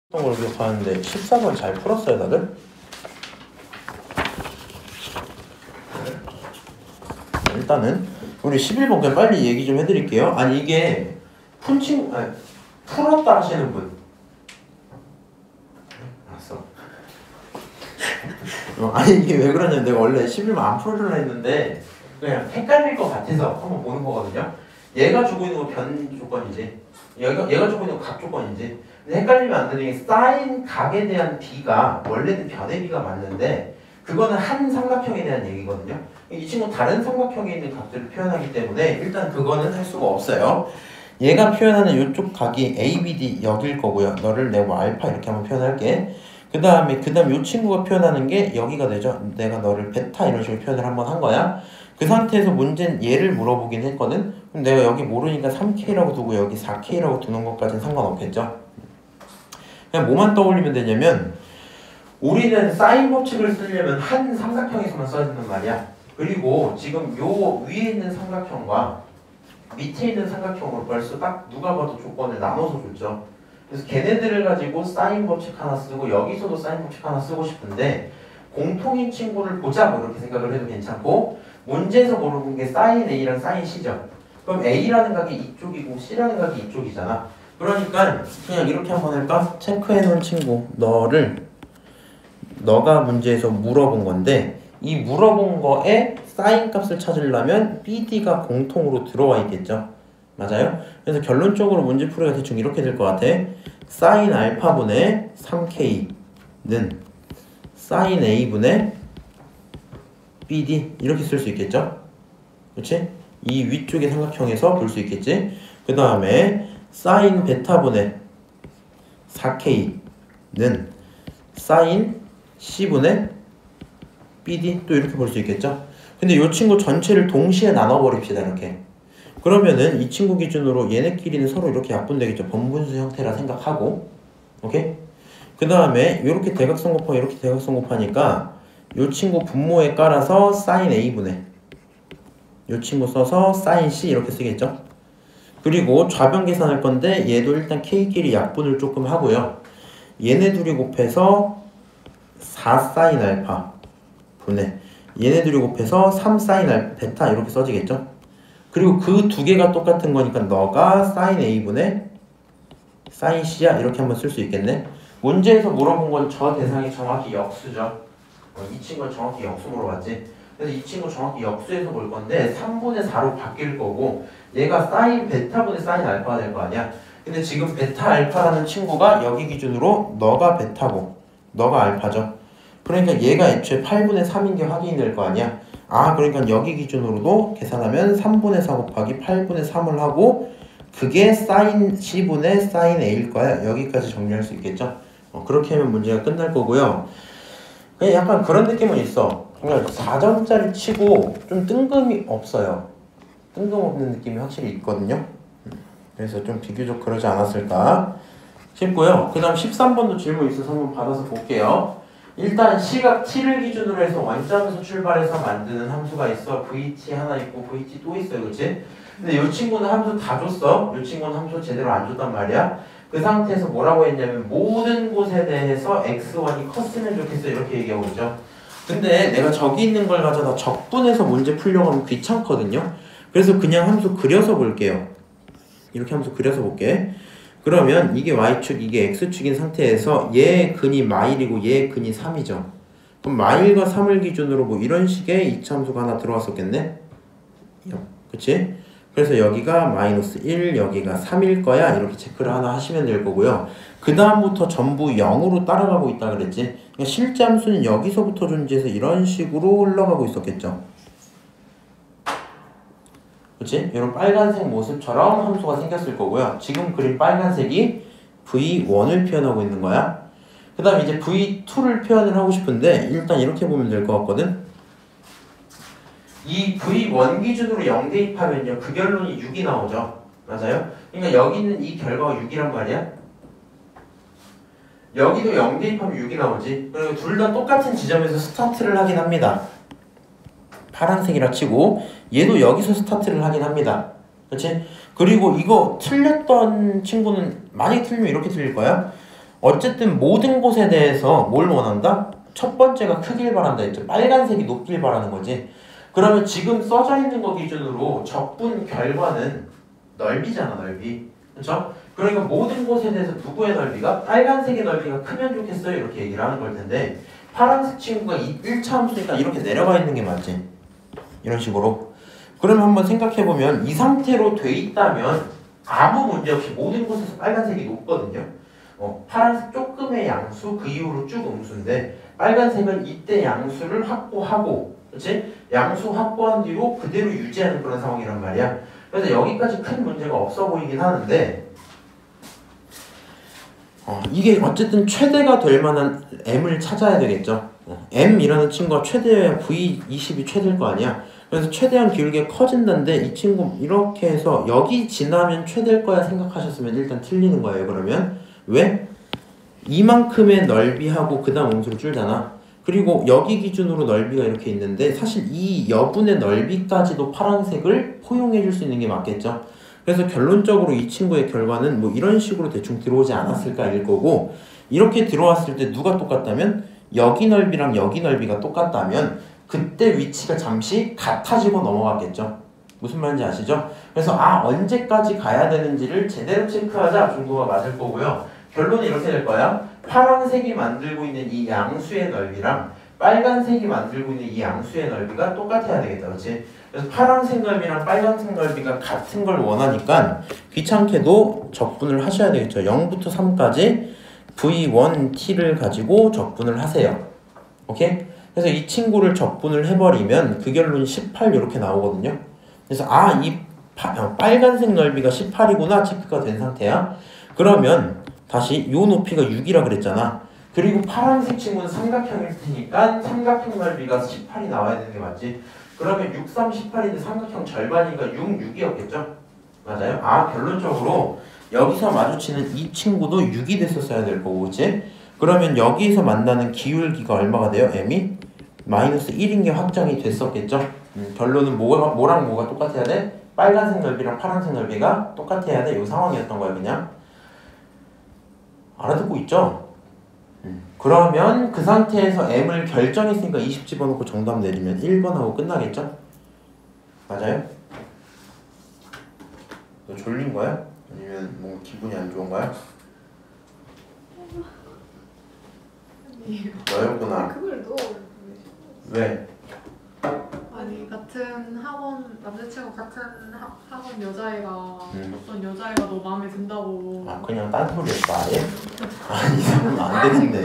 걸 기억하는데 14번 잘 풀었어요 다들? 일단은 우리 11번 그냥 빨리 얘기 좀 해드릴게요. 아니 이게 풀었다 하시는 분 알았어. 아니 이게 왜 그러냐면 내가 원래 11번 안 풀어주려 했는데 그냥 헷갈릴 것 같아서 한번 보는 거거든요. 얘가 주고 있는 건 변 조건이지, 얘가 주고 있는 건 각 조건이지. 근데 헷갈리면 안 되는 게 사인 각에 대한 b가 원래는 변의 b가 맞는데 그거는 한 삼각형에 대한 얘기거든요. 이 친구 다른 삼각형에 있는 각들을 표현하기 때문에 일단 그거는 할 수가 없어요. 얘가 표현하는 이쪽 각이 ABD 여길 거고요. 너를 내고 알파 이렇게 한번 표현할게. 그 다음 이 친구가 표현하는 게 여기가 되죠. 내가 너를 베타 이런 식으로 표현을 한번 한 거야. 그 상태에서 문제는 얘를 물어보긴 했거든. 그럼 내가 여기 모르니까 3K라고 두고 여기 4K라고 두는 것까지는 상관없겠죠. 그냥 뭐만 떠올리면 되냐면 우리는 사인 법칙을 쓰려면 한 삼각형에서만 써진단 말이야. 그리고 지금 요 위에 있는 삼각형과 밑에 있는 삼각형으로 벌써 딱 누가 봐도 조건을 나눠서 줬죠. 그래서 걔네들을 가지고 사인 법칙 하나 쓰고 여기서도 사인 법칙 하나 쓰고 싶은데 공통인 친구를 보자 뭐 이렇게 생각을 해도 괜찮고, 문제에서 물어본 게 사인 A랑 사인 C죠. 그럼 A라는 각이 이쪽이고 C라는 각이 이쪽이잖아. 그러니까 그냥 이렇게 한번 할까? 체크해 놓은 친구 너가 문제에서 물어본 건데 이 물어본 거에 사인 값을 찾으려면 BD가 공통으로 들어와 있겠죠. 맞아요? 그래서 결론적으로 문제 풀이가 대충 이렇게 될 것 같아. 사인 알파분의 3K는 사인 A분의 BD 이렇게 쓸 수 있겠죠? 그렇지? 이 위쪽의 삼각형에서 볼 수 있겠지? 그 다음에 사인 베타분의 4K는 사인 C분의 BD 또 이렇게 볼 수 있겠죠? 근데 이 친구 전체를 동시에 나눠버립시다 이렇게. 그러면은 이 친구 기준으로 얘네끼리는 서로 이렇게 약분되겠죠. 번분수 형태라 생각하고. 오케이? 그 다음에 이렇게 대각선 곱하고 이렇게 대각선 곱하니까 이 친구 분모에 깔아서 사인 A분의 이 친구 써서 사인 C 이렇게 쓰겠죠. 그리고 좌변 계산할 건데 얘도 일단 K끼리 약분을 조금 하고요. 얘네 둘이 곱해서 4사인 알파 분의 얘네 둘이 곱해서 3사인 베타 이렇게 써지겠죠. 그리고 그 두 개가 똑같은 거니까 너가 사인 A분의 사인 C야 이렇게 한번 쓸 수 있겠네. 문제에서 물어본 건 저 대상이 정확히 역수죠. 이 친구는 정확히 역수 물어봤지. 그래서 이 친구 정확히 역수에서 볼 건데 3분의 4로 바뀔 거고 얘가 사인 베타분의 사인 알파가 될 거 아니야. 근데 지금 베타 알파라는 친구가 여기 기준으로 너가 베타고 너가 알파죠. 그러니까 얘가 애초에 8분의 3인 게 확인이 될 거 아니야. 그러니까 여기 기준으로도 계산하면 3분의 4 곱하기 8분의 3을 하고 그게 사인 C분의 사인 A일 거야. 여기까지 정리할 수 있겠죠. 그렇게 하면 문제가 끝날 거고요. 그냥 약간 그런 느낌은 있어. 그러니까 4점짜리 치고 좀 뜬금이 없어요. 뜬금없는 느낌이 확실히 있거든요. 그래서 좀 비교적 그러지 않았을까 싶고요. 그 다음 13번도 질문 있어서 한번 받아서 볼게요. 일단 시각 t를 기준으로 해서 원점에서 출발해서 만드는 함수가 있어. vt 하나 있고 vt 또 있어요. 그치? 근데 이 친구는 함수 다 줬어. 이 친구는 함수 제대로 안 줬단 말이야. 그 상태에서 뭐라고 했냐면 모든 곳에 대해서 x1이 컸으면 좋겠어 이렇게 얘기하고 있죠. 근데 내가 저기 있는 걸 가져다 적분해서 문제 풀려고 하면 귀찮거든요. 그래서 그냥 함수 그려서 볼게요. 이렇게 함수 그려서 볼게. 그러면 이게 y축 이게 x축인 상태에서 얘의 근이 마일이고 얘의 근이 3이죠. 그럼 마일과 3을 기준으로 뭐 이런 식의 이차함수가 하나 들어왔었겠네. 그치? 그래서 여기가 마이너스 1 여기가 3일 거야 이렇게 체크를 하나 하시면 될 거고요. 그 다음부터 전부 0으로 따라가고 있다 그랬지. 그러니까 실제 함수는 여기서부터 존재해서 이런 식으로 흘러가고 있었겠죠. 그치? 이런 빨간색 모습처럼 함수가 생겼을 거고요. 지금 그린 빨간색이 V1을 표현하고 있는 거야. 그 다음 이제 V2를 표현을 하고 싶은데 일단 이렇게 보면 될 것 같거든. 이 V1 기준으로 0 대입하면요 그 결론이 6이 나오죠. 맞아요? 그러니까 여기 있는 이 결과가 6이란 말이야. 여기도 0 대입하면 6이 나오지. 그리고 둘 다 똑같은 지점에서 스타트를 하긴 합니다. 파란색이라 치고 얘도 여기서 스타트를 하긴 합니다. 그치? 그리고 이거 틀렸던 친구는 많이 틀리면 이렇게 틀릴 거야. 어쨌든 모든 곳에 대해서 뭘 원한다? 첫 번째가 크길 바란다 했죠. 빨간색이 높길 바라는 거지. 그러면 지금 써져 있는 거 기준으로 적분 결과는 넓이잖아, 넓이. 그렇죠? 그러니까 모든 곳에 대해서 누구의 넓이가? 빨간색의 넓이가 크면 좋겠어요. 이렇게 얘기를 하는 걸 텐데 파란색 친구가 1차 함수니까 이렇게 내려가 있는 게 맞지. 이런 식으로. 그럼 한번 생각해보면 이 상태로 돼 있다면 아무 문제 없이 모든 곳에서 빨간색이 높거든요. 파란색 조금의 양수 그 이후로 쭉 음수인데 빨간색은 이때 양수를 확보하고 그렇지? 양수 확보한 뒤로 그대로 유지하는 그런 상황이란 말이야. 그래서 여기까지 큰 문제가 없어 보이긴 하는데 이게 어쨌든 최대가 될 만한 m을 찾아야 되겠죠. m이라는 친구가 최대여야 v20이 최대일 거 아니야. 그래서 최대한 기울기가 커진다는데 이 친구 이렇게 해서 여기 지나면 최대일 거야 생각하셨으면 일단 틀리는 거예요. 그러면 왜? 이만큼의 넓이하고 그 다음 음수로 줄잖아. 그리고 여기 기준으로 넓이가 이렇게 있는데 사실 이 여분의 넓이까지도 파란색을 포용해 줄 수 있는 게 맞겠죠. 그래서 결론적으로 이 친구의 결과는 뭐 이런 식으로 대충 들어오지 않았을까일 거고 이렇게 들어왔을 때 누가 똑같다면 여기 넓이랑 여기 넓이가 똑같다면 그때 위치가 잠시 같아지고 넘어갔겠죠. 무슨 말인지 아시죠? 그래서 언제까지 가야 되는지를 제대로 체크하자 정도가 맞을 거고요. 결론은 이렇게 될 거야. 파란색이 만들고 있는 이 양수의 넓이랑 빨간색이 만들고 있는 이 양수의 넓이가 똑같아야 되겠다. 그렇지? 그래서 파란색 넓이랑 빨간색 넓이가 같은 걸 원하니까 귀찮게도 적분을 하셔야 되겠죠. 0부터 3까지 v1t를 가지고 적분을 하세요. 오케이? 그래서 이 친구를 적분을 해버리면 그 결론이 18 이렇게 나오거든요. 그래서 이 빨간색 넓이가 18이구나 체크가 된 상태야. 그러면 다시 요 높이가 6이라 그랬잖아. 그리고 파란색 친구는 삼각형일 테니까 삼각형 넓이가 18이 나와야 되는 게 맞지. 그러면 6, 3, 18인데 삼각형 절반이니까 6, 6이었겠죠? 맞아요? 결론적으로 여기서 마주치는 이 친구도 6이 됐었어야 될 거고, 그치? 그러면 여기서 만나는 기울기가 얼마가 돼요? m이? 마이너스 1인 게 확정이 됐었겠죠? 결론은 뭐랑 뭐가 똑같아야 돼? 빨간색 넓이랑 파란색 넓이가 똑같아야 돼. 이 상황이었던 거야, 그냥. 알아듣고 있죠? 그러면 그 상태에서 m을 결정했으니까 20 집어넣고 정답 내리면 1번하고 끝나겠죠? 맞아요? 너 졸린 거야? 아니면 뭔가 기분이 안 좋은 거야? 너였구나. 그걸 넣어. 왜? 아니 같은 학원 남자친구 같은 학원 여자애가 어떤 여자애가 너 마음에 든다고. 그냥 딴소리였어 아예? 이 사람 안 되겠네.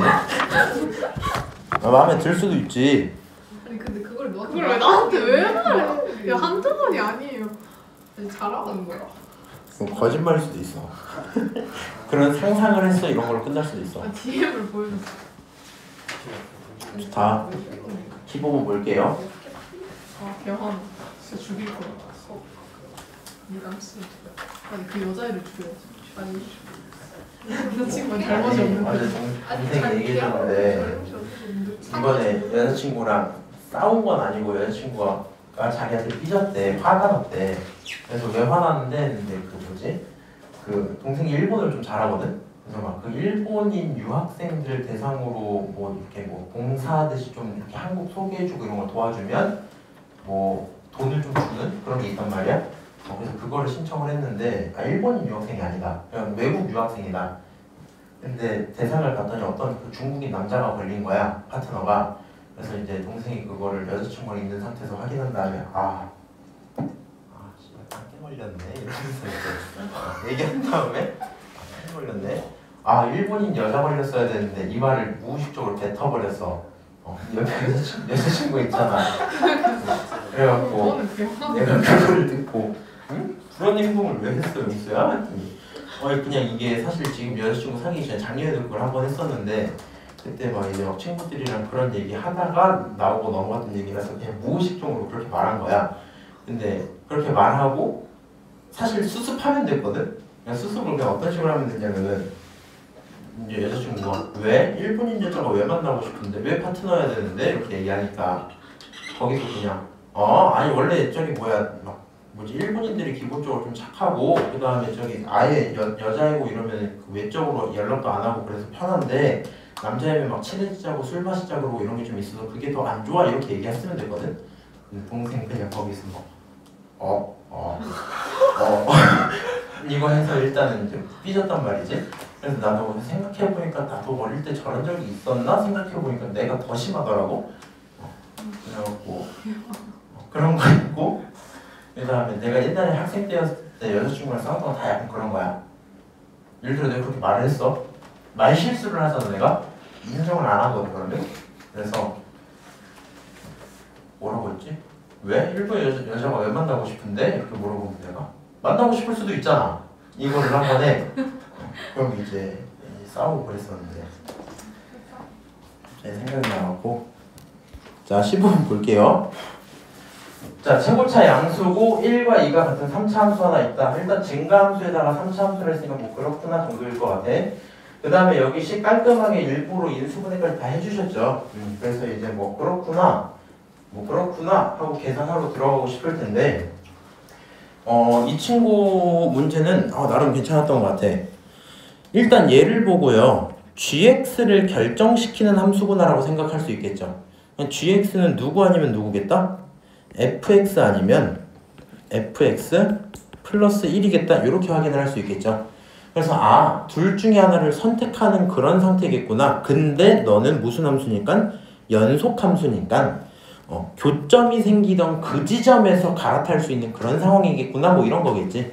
마음에 들 수도 있지. 아니 근데 그걸 왜 나한테 왜 말해? 야 한두 번이 아니에요. 잘하는 거야. 그럼 거짓말일 수도 있어. 그런 상상을 했어 이런 걸로 끝날 수도 있어. DM을 보여줬어. 좋다. 15번 볼게요. 개환 진짜 죽일 거야. 미담스. 아니 그 여자애를 죽여야지. 아니 여자친구가 잘못이 없는 거야. 동생이 얘기해줬는데 이번에 여자친구랑 싸운 건 아니고 여자친구가 자기한테 삐졌대. 화가 났대. 그래서 왜 화났는데 했는데 그 동생이 일본어를 좀 잘하거든. 그래서 막 그 일본인 유학생들 대상으로 뭐 이렇게 뭐 봉사하듯이 좀 이렇게 한국 소개해주고 이런 걸 도와주면 뭐 돈을 좀 주는 그런 게 있단 말이야. 그래서 그거를 신청을 했는데 일본인 유학생이 아니다. 그냥 외국 유학생이다. 근데 대상을 봤더니 어떤 그 중국인 남자가 걸린 거야. 파트너가. 그래서 이제 동생이 그거를 여자친구가 있는 상태에서 확인한 다음에 씨발 깜게 걸렸네 이러면서 이제 얘기한 다음에 깜게 걸렸네. 일본인 여자 걸렸어야 되는데 이 말을 무의식적으로 뱉어버렸어. 옆에 여자친구 있잖아. 그래갖고 내가 그걸 듣고 그런 행동을 왜 했어 영수야? 그냥 이게 사실 지금 여자친구 사귀기 전에 작년에도 그걸 한 번 했었는데 그때 막 이제 막 친구들이랑 그런 얘기 하다가 나오고 넘어갔던 얘기라서 그냥 무의식적으로 그렇게 말한 거야. 근데 그렇게 말하고 사실 수습하면 됐거든? 그냥 수습을 그냥 어떤 식으로 하면 되냐면은 이제 여자친구가 왜? 일본인 여자가 왜 만나고 싶은데? 왜 파트너여야 되는데? 이렇게 얘기하니까 거기서 그냥 아니 원래 저기 뭐야 막 뭐지 일본인들이 기본적으로 좀 착하고 그 다음에 저기 아예 여자이고 이러면 그 외적으로 연락도 안 하고 그래서 편한데 남자애면 막 친해지자고 술 마시자고 그러고 이런 게 좀 있어서 그게 더 안 좋아 이렇게 얘기했으면 되거든. 근데 동생 그냥 거기서 이거 해서 일단은 좀 삐졌단 말이지. 그래서 나도 생각해보니까 나도 어릴 때 저런 적이 있었나 생각해보니까 내가 더 심하더라고. 그래갖고 그런 거 있고 그 다음에 내가 옛날에 학생 때였을 때 여자친구랑 싸웠던 거 다 약간 그런 거야. 예를 들어 내가 그렇게 말을 했어. 말 실수를 하잖아 내가. 인정을 안 하거든 그러면. 그래서 뭐라고 했지? 왜? 일본 여자가 왜 만나고 싶은데? 이렇게 물어보면 내가 만나고 싶을 수도 있잖아. 이거를 한 번에 그럼 이제 싸우고 그랬었는데 제 생각이 나갖고 자 15분 볼게요. 자 최고차 양수고 1과 2가 같은 3차 함수 하나 있다. 일단 증가함수에다가 3차 함수를 했으니까 뭐 그렇구나 정도일 것 같아. 그 다음에 여기 식 깔끔하게 일부러 인수분해까지 다 해주셨죠. 그래서 이제 뭐 그렇구나 하고 계산하러 들어가고 싶을 텐데 이 친구 문제는 나름 괜찮았던 것 같아. 일단 얘를 보고요 gx를 결정시키는 함수구나 라고 생각할 수 있겠죠. gx는 누구 아니면 누구겠다? fx 아니면 fx 플러스 1이겠다 이렇게 확인을 할 수 있겠죠. 그래서 둘 중에 하나를 선택하는 그런 상태겠구나. 근데 너는 무슨 함수니까? 연속 함수니까 교점이 생기던 그 지점에서 갈아탈 수 있는 그런 상황이겠구나 뭐 이런 거겠지.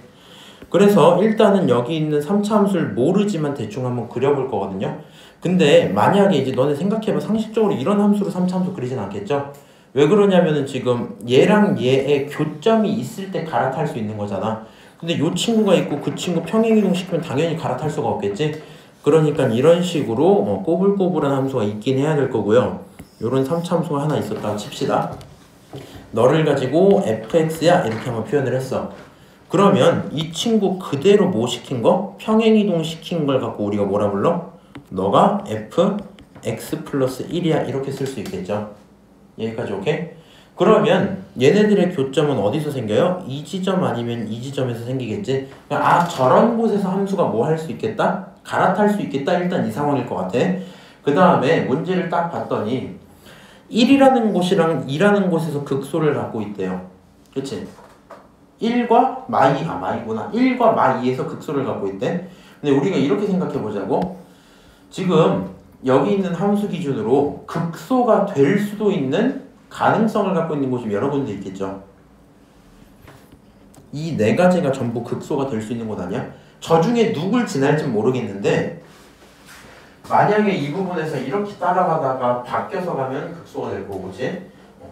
그래서 일단은 여기 있는 3차 함수를 모르지만 대충 한번 그려볼 거거든요. 근데 만약에 이제 너네 생각해봐. 상식적으로 이런 함수로 3차 함수 그리진 않겠죠? 왜 그러냐면은 지금 얘랑 얘의 교점이 있을 때 갈아탈 수 있는 거잖아. 근데 요 친구가 있고 그 친구 평행이동 시키면 당연히 갈아탈 수가 없겠지? 그러니까 이런 식으로 꼬불꼬불한 함수가 있긴 해야 될 거고요. 요런 3차 함수가 하나 있었다 칩시다. 너를 가지고 fx야 이렇게 한번 표현을 했어. 그러면 이 친구 그대로 뭐 시킨 거? 평행이동 시킨 걸 갖고 우리가 뭐라 불러? 너가 fx 플러스 1이야 이렇게 쓸 수 있겠죠. 여기까지 오케이? 그러면 얘네들의 교점은 어디서 생겨요? 이 지점 아니면 이 지점에서 생기겠지? 저런 곳에서 함수가 뭐 할 수 있겠다? 갈아탈 수 있겠다? 일단 이 상황일 것 같아. 그 다음에 문제를 딱 봤더니 1이라는 곳이랑 2라는 곳에서 극소를 갖고 있대요. 그치? 1과 마이구나. 1과 마2에서 극소를 갖고 있대. 근데 우리가 이렇게 생각해 보자고. 지금 여기 있는 함수 기준으로 극소가 될 수도 있는 가능성을 갖고 있는 곳이 여러 군데 있겠죠. 이 네 가지가 전부 극소가 될 수 있는 곳 아니야? 저 중에 누굴 지날지 모르겠는데 만약에 이 부분에서 이렇게 따라가다가 바뀌어서 가면 극소가 될 거고, 그치?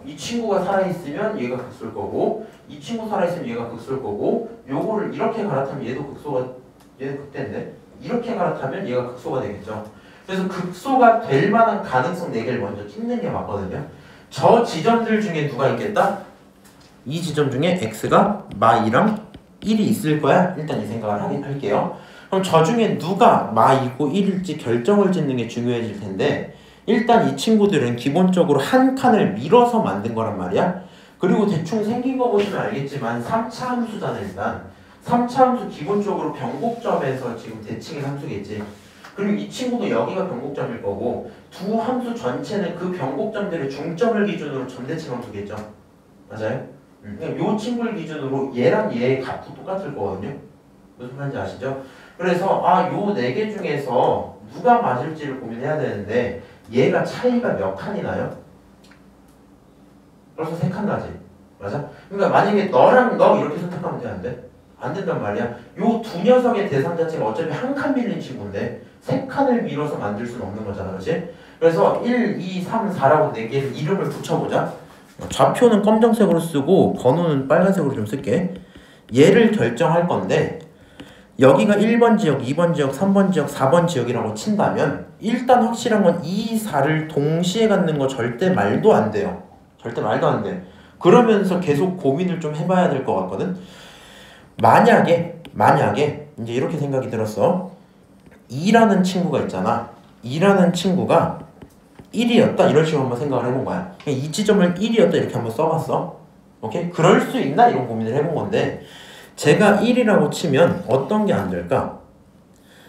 이 친구가 살아있으면 얘가 극소일 거고, 이 친구 살아있으면 얘가 극소일 거고, 요거를 이렇게 갈아타면 얘도 극대인데 이렇게 갈아타면 얘가 극소가 되겠죠. 그래서 극소가 될 만한 가능성 4개를 먼저 찍는 게 맞거든요. 저 지점들 중에 누가 있겠다? 이 지점 중에 x가 마2랑 1이 있을 거야? 일단 이 생각을 할게요. 그럼 저 중에 누가 마2고 1일지 결정을 짓는 게 중요해질 텐데 일단 이 친구들은 기본적으로 한 칸을 밀어서 만든 거란 말이야. 그리고 대충 생긴 거 보시면 알겠지만 3차 함수잖아. 일단 3차 함수 기본적으로 변곡점에서 지금 대칭의 함수겠지. 그리고 이 친구도 여기가 변곡점일 거고 두 함수 전체는 그 변곡점들의 중점을 기준으로 점대칭 함수겠죠. 맞아요? 그러니까 요 친구를 기준으로 얘랑 얘의 값도 똑같을 거거든요. 무슨 말인지 아시죠? 그래서 요 4개 중에서 누가 맞을지를 고민해야 되는데 얘가 차이가 몇 칸이 나요? 벌써 3칸 나지? 맞아? 그러니까 만약에 너랑 너 이렇게 선택하면 되는데 안 된단 말이야. 요 두 녀석의 대상 자체가 어차피 한 칸 밀린 친구인데 3칸을 밀어서 만들 수는 없는 거잖아. 그렇지? 그래서 1, 2, 3, 4라고 4개를 이름을 붙여보자. 좌표는 검정색으로 쓰고 번호는 빨간색으로 좀 쓸게. 얘를 결정할 건데 여기가 1번 지역, 2번 지역, 3번 지역, 4번 지역이라고 친다면 일단 확실한 건 2, 4를 동시에 갖는 거 절대 말도 안 돼요. 절대 말도 안 돼. 그러면서 계속 고민을 좀 해봐야 될 것 같거든. 만약에 이제 이렇게 생각이 들었어. 2라는 친구가 있잖아. 2라는 친구가 1이었다 이런 식으로 한번 생각을 해본 거야. 이 지점을 1이었다 이렇게 한번 써봤어. 오케이? 그럴 수 있나? 이런 고민을 해본 건데 제가 1이라고 치면 어떤 게 안 될까?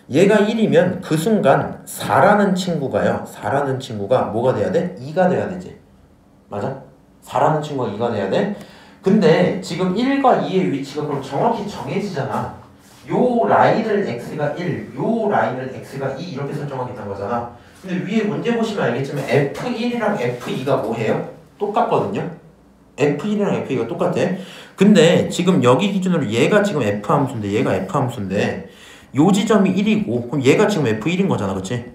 얘가 1이면 그 순간 4라는 친구가요. 4라는 친구가 뭐가 돼야 돼? 2가 돼야 되지. 맞아? 4라는 친구가 2가 돼야 돼. 근데 지금 1과 2의 위치가 그럼 정확히 정해지잖아. 요 라인을 x가 1, 요 라인을 x가 2 이렇게 설정하겠다는 거잖아. 근데 위에 문제 보시면 알겠지만 F1이랑 F2가 뭐해요? 똑같거든요. F1이랑 F2가 똑같아. 근데 지금 여기 기준으로 얘가 지금 F 함수인데 얘가 F 함수인데 요 지점이 1이고 그럼 얘가 지금 F1인 거잖아. 그치?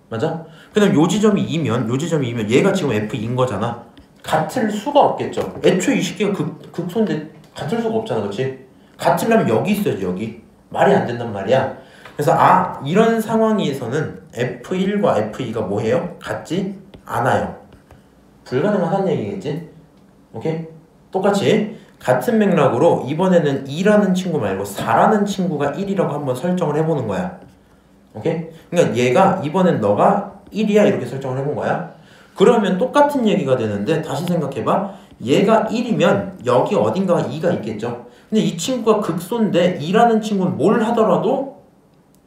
맞아? 그 다음 요 지점이 2면 얘가 지금 F2인 거잖아. 같을 수가 없겠죠. 애초에 이 식기가 극소인데 같을 수가 없잖아. 그치? 같으려면 여기 있어야지. 여기. 말이 안 된단 말이야. 그래서 이런 상황에서는 F1과 F2가 뭐해요? 같지 않아요. 불가능하다는 얘기겠지? 오케이? 똑같이 같은 맥락으로 이번에는 2라는 친구 말고 4라는 친구가 1이라고 한번 설정을 해보는 거야. 오케이? 그러니까 얘가 이번엔 너가 1이야 이렇게 설정을 해본 거야. 그러면 똑같은 얘기가 되는데 다시 생각해봐. 얘가 1이면 여기 어딘가가 2가 있겠죠. 근데 이 친구가 극소인데 2라는 친구는 뭘 하더라도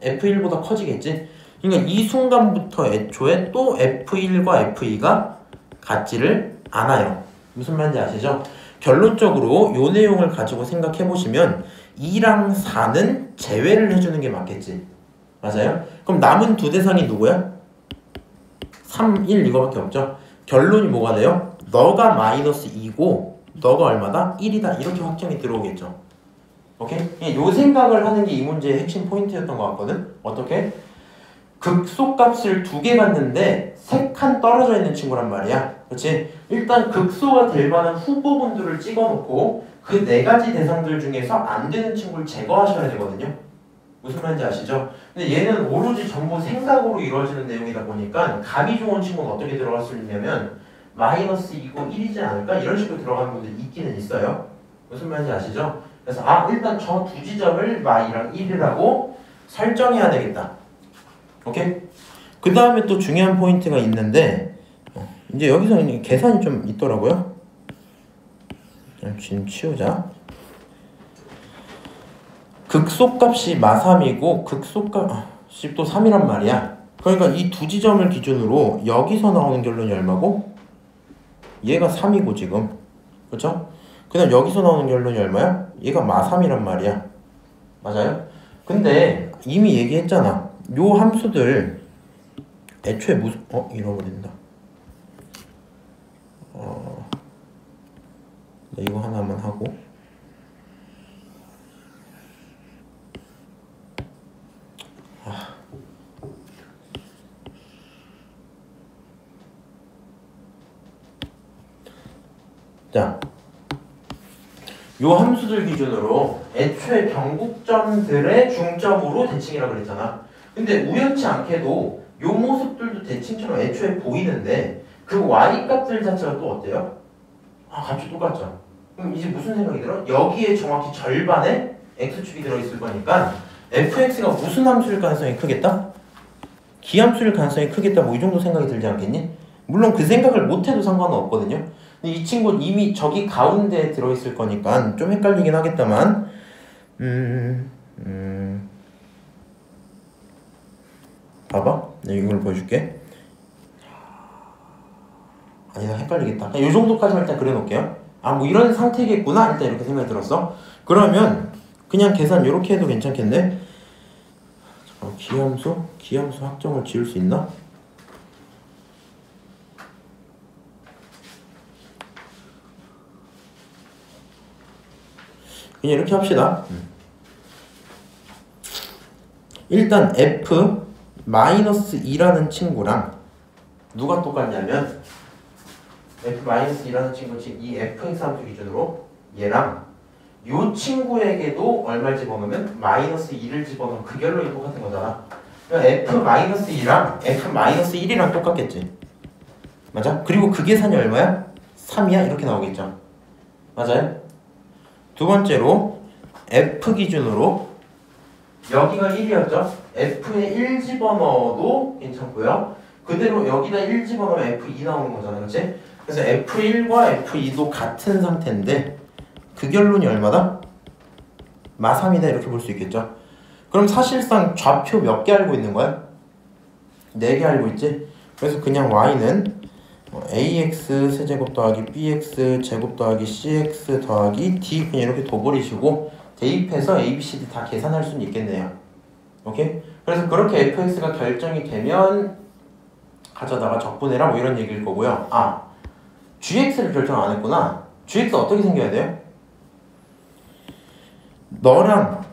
F1보다 커지겠지. 그러니까 이 순간부터 애초에 또 F1과 F2가 같지를 않아요. 무슨 말인지 아시죠? 결론적으로 요 내용을 가지고 생각해 보시면 2랑 4는 제외를 해주는 게 맞겠지. 맞아요? 그럼 남은 두 대상이 누구야? 3, 1 이거밖에 없죠. 결론이 뭐가 돼요? 너가 마이너스 2고 너가 얼마다? 1이다. 이렇게 확정이 들어오겠죠. 오케이? 요 생각을 하는 게 이 문제의 핵심 포인트였던 것 같거든. 어떻게? 극소값을 두 개 갖는데 세 칸 떨어져 있는 친구란 말이야. 그렇지? 일단 극소가 될 만한 후보분들을 찍어놓고 그 네 가지 대상들 중에서 안 되는 친구를 제거하셔야 되거든요. 무슨 말인지 아시죠? 근데 얘는 오로지 전부 생각으로 이루어지는 내용이다 보니까 감이 좋은 친구는 어떻게 들어갈 수 있냐면 마이너스 2고 1이지 않을까? 이런 식으로 들어가는 분들이 있기는 있어요. 무슨 말인지 아시죠? 그래서 일단 저 두 지점을 마이랑 1이라고 설정해야 되겠다. 오케이? 그 다음에 또 중요한 포인트가 있는데 이제 여기서 계산이 좀 있더라고요. 지금 치우자. 극소값이 마3이고 극소값이 또 3이란 말이야. 그러니까 이 두 지점을 기준으로 여기서 나오는 결론이 얼마고? 얘가 3이고 지금. 그렇죠? 그 다음 여기서 나오는 결론이 얼마야? 얘가 마3이란 말이야. 맞아요? 근데 이미 얘기했잖아. 요 함수들 애초에 무슨 잃어버린다. 이거 하나만 하고 자, 요 함수들 기준으로 애초에 변곡점들의 중점으로 대칭이라고 그랬잖아. 근데 우연치 않게도 요 모습들도 대칭처럼 애초에 보이는데 그 y 값들 자체가 또 어때요? 값이 똑같죠. 그럼 이제 무슨 생각이 들어? 여기에 정확히 절반의 x축이 들어있을 거니까 fx가 무슨 함수일 가능성이 크겠다? 기함수일 가능성이 크겠다. 뭐 이 정도 생각이 들지 않겠니? 물론 그 생각을 못해도 상관은 없거든요. 근데 이 친구는 이미 저기 가운데에 들어있을 거니까 좀 헷갈리긴 하겠다만 봐봐. 내가 이걸 보여줄게. 아니다, 헷갈리겠다. 이 정도까지만 일단 그려놓을게요. 뭐 이런 상태겠구나. 일단 이렇게 생각이 들었어. 그러면 그냥 계산 이렇게 해도 괜찮겠네. 잠깐만, 기함수 확정을 지을 수 있나? 그냥 이렇게 합시다. 일단 f-2라는 친구랑 누가 똑같냐면 f-2라는 친구, 즉 이 fx 함수 기준으로 얘랑 요 친구에게도 얼마를 집어넣으면 -2를 집어넣으면 그 결론이 똑같은 거잖아. 그러니까 f-2랑 f-1이랑 똑같겠지. 맞아? 그리고 그 계산이 얼마야? 3이야? 이렇게 나오겠죠. 맞아요? 두 번째로 f 기준으로 여기가 1이었죠? f에 1 집어넣어도 괜찮고요. 그대로 여기다 1 집어넣으면 f2 나오는 거잖아. 그치? 그래서 F1과 F2도 같은 상태인데 그 결론이 얼마다? 마3이다 이렇게 볼 수 있겠죠. 그럼 사실상 좌표 몇 개 알고 있는 거야? 4개 알고 있지? 그래서 그냥 y는 ax 세제곱 더하기 bx 제곱 더하기 cx 더하기 d 그냥 이렇게 둬버리시고 대입해서 a, b, c, d 다 계산할 수는 있겠네요. 오케이? 그래서 그렇게 fx가 결정이 되면 가져다가 적분해라 뭐 이런 얘기일 거고요. 아, gx를 결정 안 했구나. gx 어떻게 생겨야 돼요?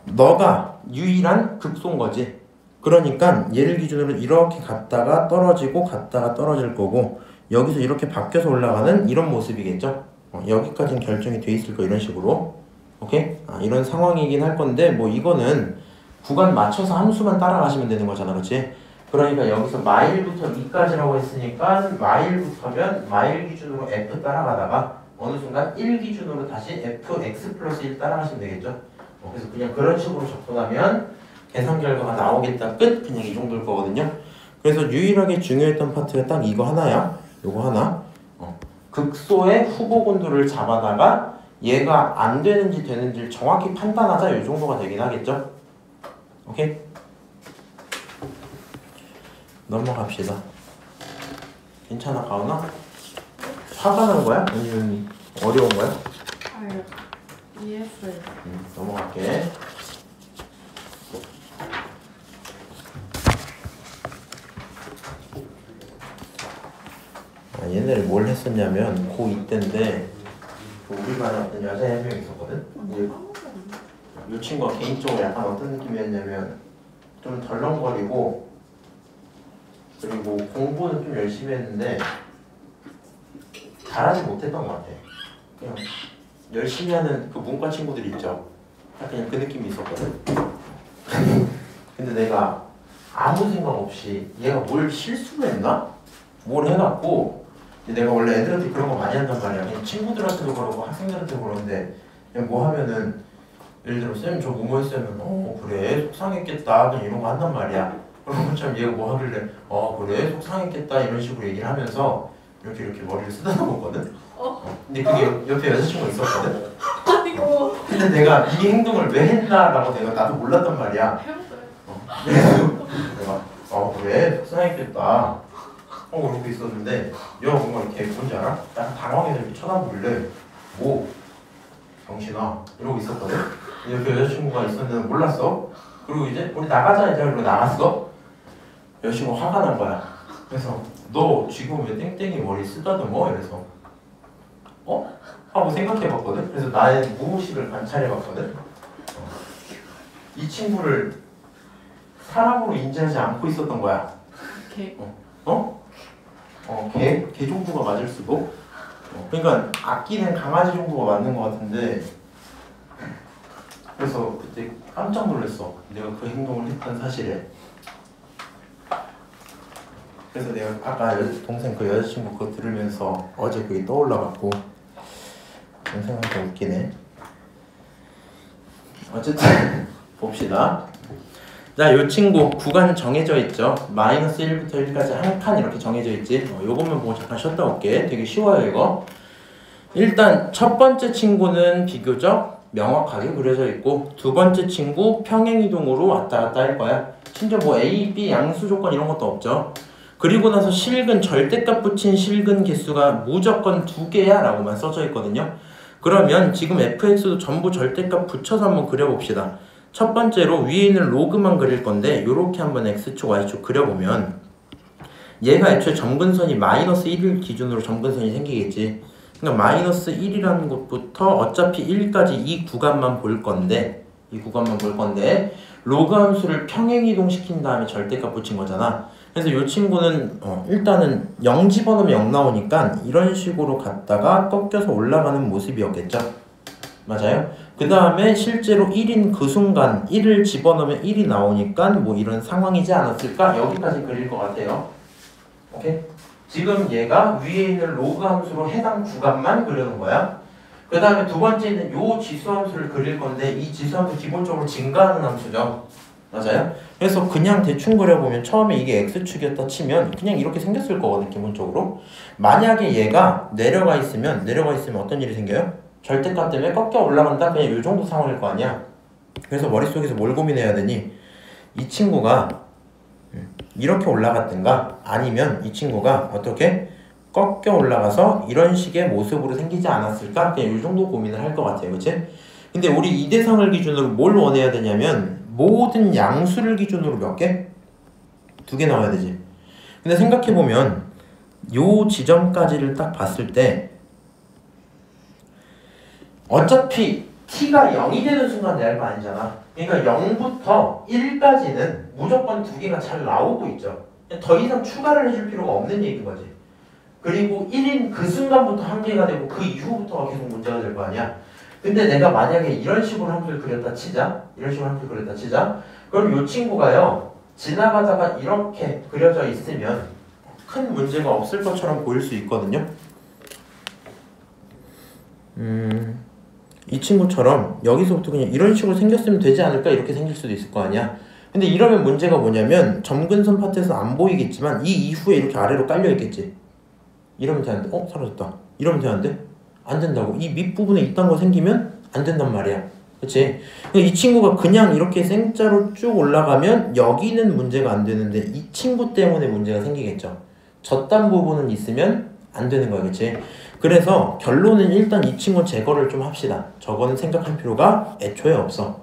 너가 유일한 극소인 거지. 그러니까 얘를 기준으로 이렇게 갔다가 떨어지고 갔다가 떨어질 거고 여기서 이렇게 바뀌어서 올라가는 이런 모습이겠죠. 여기까지는 결정이 돼 있을 거 이런 식으로. 오케이? 이런 상황이긴 할 건데 뭐 이거는 구간 맞춰서 함수만 따라가시면 되는 거잖아, 그렇지? 그러니까 여기서 마일부터 2까지라고 했으니까 마일부터면 마일 기준으로 f 따라가다가 어느 순간 1 기준으로 다시 fx 플러스 1 따라가시면 되겠죠. 그래서 그냥 그런 식으로 접근하면 계산 결과가 나오겠다 끝. 그냥 이 정도일 거거든요. 그래서 유일하게 중요했던 파트가 딱 이거 하나야. 요거 하나. 극소의 후보 곤도를 잡아다가 얘가 안 되는지 되는지를 정확히 판단하자. 요 정도가 되긴 하겠죠. 오케이? 넘어갑시다. 괜찮아, 가은아? 화가 난 거야? 아니면 어려운 거야? 아유, 이해했어요. 넘어갈게. 옛날에 뭘 했었냐면 고2 때인데 우리 반에 어떤 여자 한 명 있었거든? 이 친구가 개인적으로 약간 어떤 느낌이었냐면 좀 덜렁거리고 그리고 공부는 좀 열심히 했는데 잘하지 못했던 것 같아. 그냥 열심히 하는 그 문과 친구들 있죠? 딱 그냥 그 느낌이 있었거든? 근데 내가 아무 생각 없이 얘가 뭘 실수를 했나? 뭘 해갖고 내가 원래 애들한테 그런 거 많이 한단 말이야. 그냥 친구들한테도 그러고 학생들한테도 그러는데 그냥 뭐 하면은 예를 들어 쌤 저 뭐뭐 했으면 그래 속상했겠다 그냥 이런 거 한단 말이야. 그런 것처럼 얘가 뭐 하길래 그래 속상했겠다 이런 식으로 얘기를 하면서 이렇게 머리를 쓰다듬었거든. 근데 그게 옆에 여자친구가 있었거든. 아이고. 근데 내가 이 행동을 왜 했나라고 내가 나도 몰랐단 말이야. 그래서 내가 그래 속상했겠다 그러고 있었는데 얘가 뭔가 이렇게 뭔지 알아? 약간 당황해서 이렇게 쳐다보길래 뭐? 정신아 이러고 있었거든? 옆에 여자친구가 있었는데 몰랐어. 그리고 이제 우리 나가자 이제 그러고 나갔어. 여자친구가 화가 난 거야. 그래서 너 지금 왜 땡땡이 머리 쓰다듬어? 이래서 하고 생각해봤거든? 그래서 나의 무의식을 관찰해봤거든? 이 친구를 사람으로 인지하지 않고 있었던 거야. 개 정도가 맞을 수도. 그러니까 아끼는 강아지 정도가 맞는 것 같은데 그래서 그때 깜짝 놀랐어. 내가 그 행동을 했던 사실에. 그래서 내가 아까 동생 그 여자친구 그거 들으면서 어제 그게 떠올라갖고 생각하니까 웃기네. 어쨌든 봅시다. 자, 요 친구 구간 정해져 있죠. 마이너스 1부터 1까지 한 칸 이렇게 정해져 있지. 요것만 보고 잠깐 쉬었다 올게. 되게 쉬워요 이거. 일단 첫 번째 친구는 비교적 명확하게 그려져 있고 두 번째 친구 평행이동으로 왔다 갔다 할 거야. 심지어 뭐 A, B 양수 조건 이런 것도 없죠. 그리고 나서 실근 절대값 붙인 실근 개수가 무조건 2개야 라고만 써져 있거든요. 그러면 지금 fx도 전부 절대값 붙여서 한번 그려봅시다. 첫 번째로 위에 있는 로그만 그릴 건데 요렇게 한번 x축, y축 그려보면 얘가 애초에 점근선이 마이너스 1을 기준으로 점근선이 생기겠지. 그러니까 마이너스 1이라는 것부터 어차피 1까지 이 구간만 볼 건데 로그 함수를 평행이동시킨 다음에 절대값 붙인 거잖아. 그래서 이 친구는 일단은 0 집어넣으면 0 나오니까 이런 식으로 갔다가 꺾여서 올라가는 모습이었겠죠. 맞아요? 그 다음에 실제로 1인 그 순간 1을 집어넣으면 1이 나오니까 뭐 이런 상황이지 않았을까? 여기까지 그릴 것 같아요. 오케이? 지금 얘가 위에 있는 로그 함수로 해당 구간만 그려놓은 거야. 그 다음에 두 번째는 요 지수 함수를 그릴 건데 이 지수 함수 기본적으로 증가하는 함수죠. 맞아요? 그래서 그냥 대충 그려보면 처음에 이게 x축이었다 치면 그냥 이렇게 생겼을 거거든 기본적으로. 만약에 얘가 내려가 있으면 어떤 일이 생겨요? 절대값 때문에 꺾여 올라간다? 그냥 이 정도 상황일 거 아니야. 그래서 머릿속에서 뭘 고민해야 되니? 이 친구가 이렇게 올라갔든가 아니면 이 친구가 어떻게 꺾여 올라가서 이런 식의 모습으로 생기지 않았을까? 그냥 이 정도 고민을 할 것 같아요. 그치? 근데 우리 이 대상을 기준으로 뭘 원해야 되냐면 모든 양수를 기준으로 몇 개? 2개 나와야 되지. 근데 생각해보면 요 지점까지를 딱 봤을 때 어차피 t가 0이 되는 순간 내 할 거 아니잖아. 그러니까 0부터 1까지는 무조건 2개가 잘 나오고 있죠. 더 이상 추가를 해줄 필요가 없는 얘기인 거지. 그리고 1인 그 순간부터 한 개가 되고 그 이후부터가 계속 문제가 될 거 아니야. 근데 내가 만약에 이런 식으로 함수를 그렸다 치자. 그럼 이 친구가요. 지나가다가 이렇게 그려져 있으면 큰 문제가 없을 것처럼 보일 수 있거든요. 이 친구처럼 여기서부터 그냥 이런 식으로 생겼으면 되지 않을까 이렇게 생길 수도 있을 거 아니야. 근데 이러면 문제가 뭐냐면 점근선 파트에서 안 보이겠지만 이 이후에 이렇게 아래로 깔려 있겠지. 이러면 되는데 사라졌다. 이러면 되는데 안 된다고. 이 밑부분에 이딴 거 생기면 안 된단 말이야. 그치? 이 친구가 그냥 이렇게 생자로 쭉 올라가면 여기는 문제가 안 되는데 이 친구 때문에 문제가 생기겠죠. 저딴 부분은 있으면 안 되는 거야. 그치? 그래서 결론은 일단 이 친구 제거를 좀 합시다. 저거는 생각할 필요가 애초에 없어.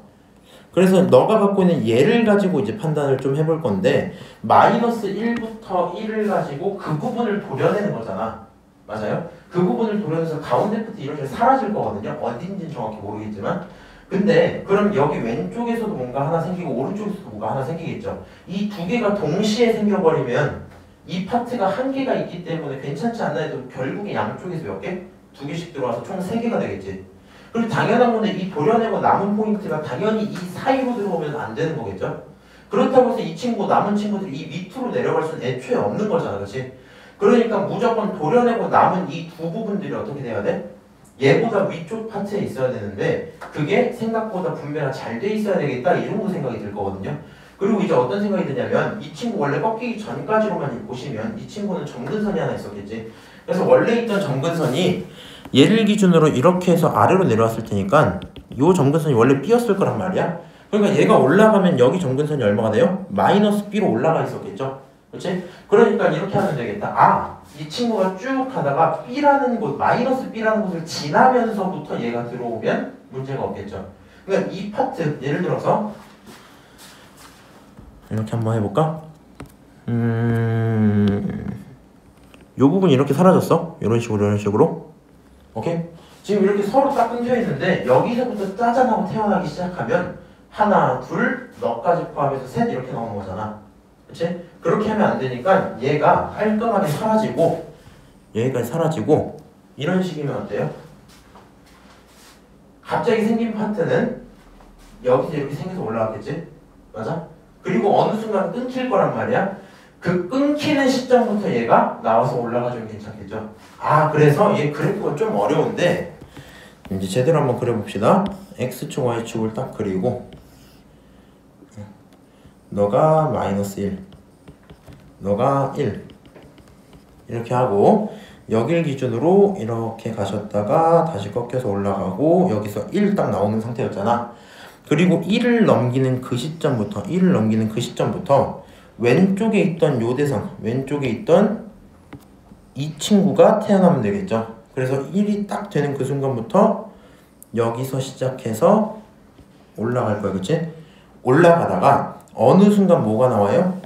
그래서 너가 갖고 있는 얘를 가지고 이제 판단을 좀 해볼 건데 마이너스 1부터 1을 가지고 그 부분을 도려내는 거잖아. 맞아요? 그 부분을 도려내서 가운데 끝이 이렇게 사라질 거거든요. 어딘지는 정확히 모르겠지만. 근데 그럼 여기 왼쪽에서도 뭔가 하나 생기고 오른쪽에서도 뭔가 하나 생기겠죠. 이 2개가 동시에 생겨버리면 이 파트가 한 개가 있기 때문에 괜찮지 않나 해도 결국에 양쪽에서 몇 개? 2개씩 들어와서 총 3개가 되겠지. 그리고 당연한 건데 이 도려내고 남은 포인트가 당연히 이 사이로 들어오면 안 되는 거겠죠. 그렇다고 해서 이 친구 남은 친구들이 이 밑으로 내려갈 수는 애초에 없는 거잖아. 그렇지? 그러니까 무조건 도려내고 남은 이 두 부분들이 어떻게 돼야 돼? 얘보다 위쪽 파트에 있어야 되는데 그게 생각보다 분배가 잘 돼 있어야 되겠다 이 정도 생각이 들 거거든요. 그리고 이제 어떤 생각이 드냐면 이 친구 원래 꺾이기 전까지로만 보시면 이 친구는 점근선이 하나 있었겠지. 그래서 원래 있던 점근선이 얘를 기준으로 이렇게 해서 아래로 내려왔을 테니까 요 점근선이 원래 B였을 거란 말이야. 그러니까 얘가 올라가면 여기 점근선이 얼마가 돼요? 마이너스 B로 올라가 있었겠죠. 그렇지? 그러니까 이렇게 하면 되겠다. 이 친구가 쭉 가다가 B라는 곳, 마이너스 B라는 곳을 지나면서부터 얘가 들어오면 문제가 없겠죠. 그러니까 이 파트, 예를 들어서 이렇게 한번 해볼까? 요 부분이 이렇게 사라졌어. 이런 식으로. 오케이? 지금 이렇게 서로 딱 끊겨 있는데 여기서부터 짜잔하고 태어나기 시작하면 하나, 둘, 너까지 포함해서 셋 이렇게 나오는 거잖아. 그치? 그렇게 하면 안 되니까 얘가 깔끔하게 사라지고 여기까지 사라지고 이런 식이면 어때요? 갑자기 생긴 파트는 여기서 이렇게 생겨서 올라왔겠지? 맞아? 그리고 어느 순간 끊길 거란 말이야. 그 끊기는 시점부터 얘가 나와서 올라가주면 괜찮겠죠? 그래서 얘 그래프가 좀 어려운데 이제 제대로 한번 그려봅시다. X축, Y축을 딱 그리고 너가 마이너스 1 너가 1 이렇게 하고 여길 기준으로 이렇게 가셨다가 다시 꺾여서 올라가고 여기서 1 딱 나오는 상태였잖아. 그리고 1을 넘기는 그 시점부터 왼쪽에 있던 요 대상, 왼쪽에 있던 이 친구가 태어나면 되겠죠. 그래서 1이 딱 되는 그 순간부터 여기서 시작해서 올라갈 거야. 그치? 올라가다가 어느 순간 뭐가 나와요?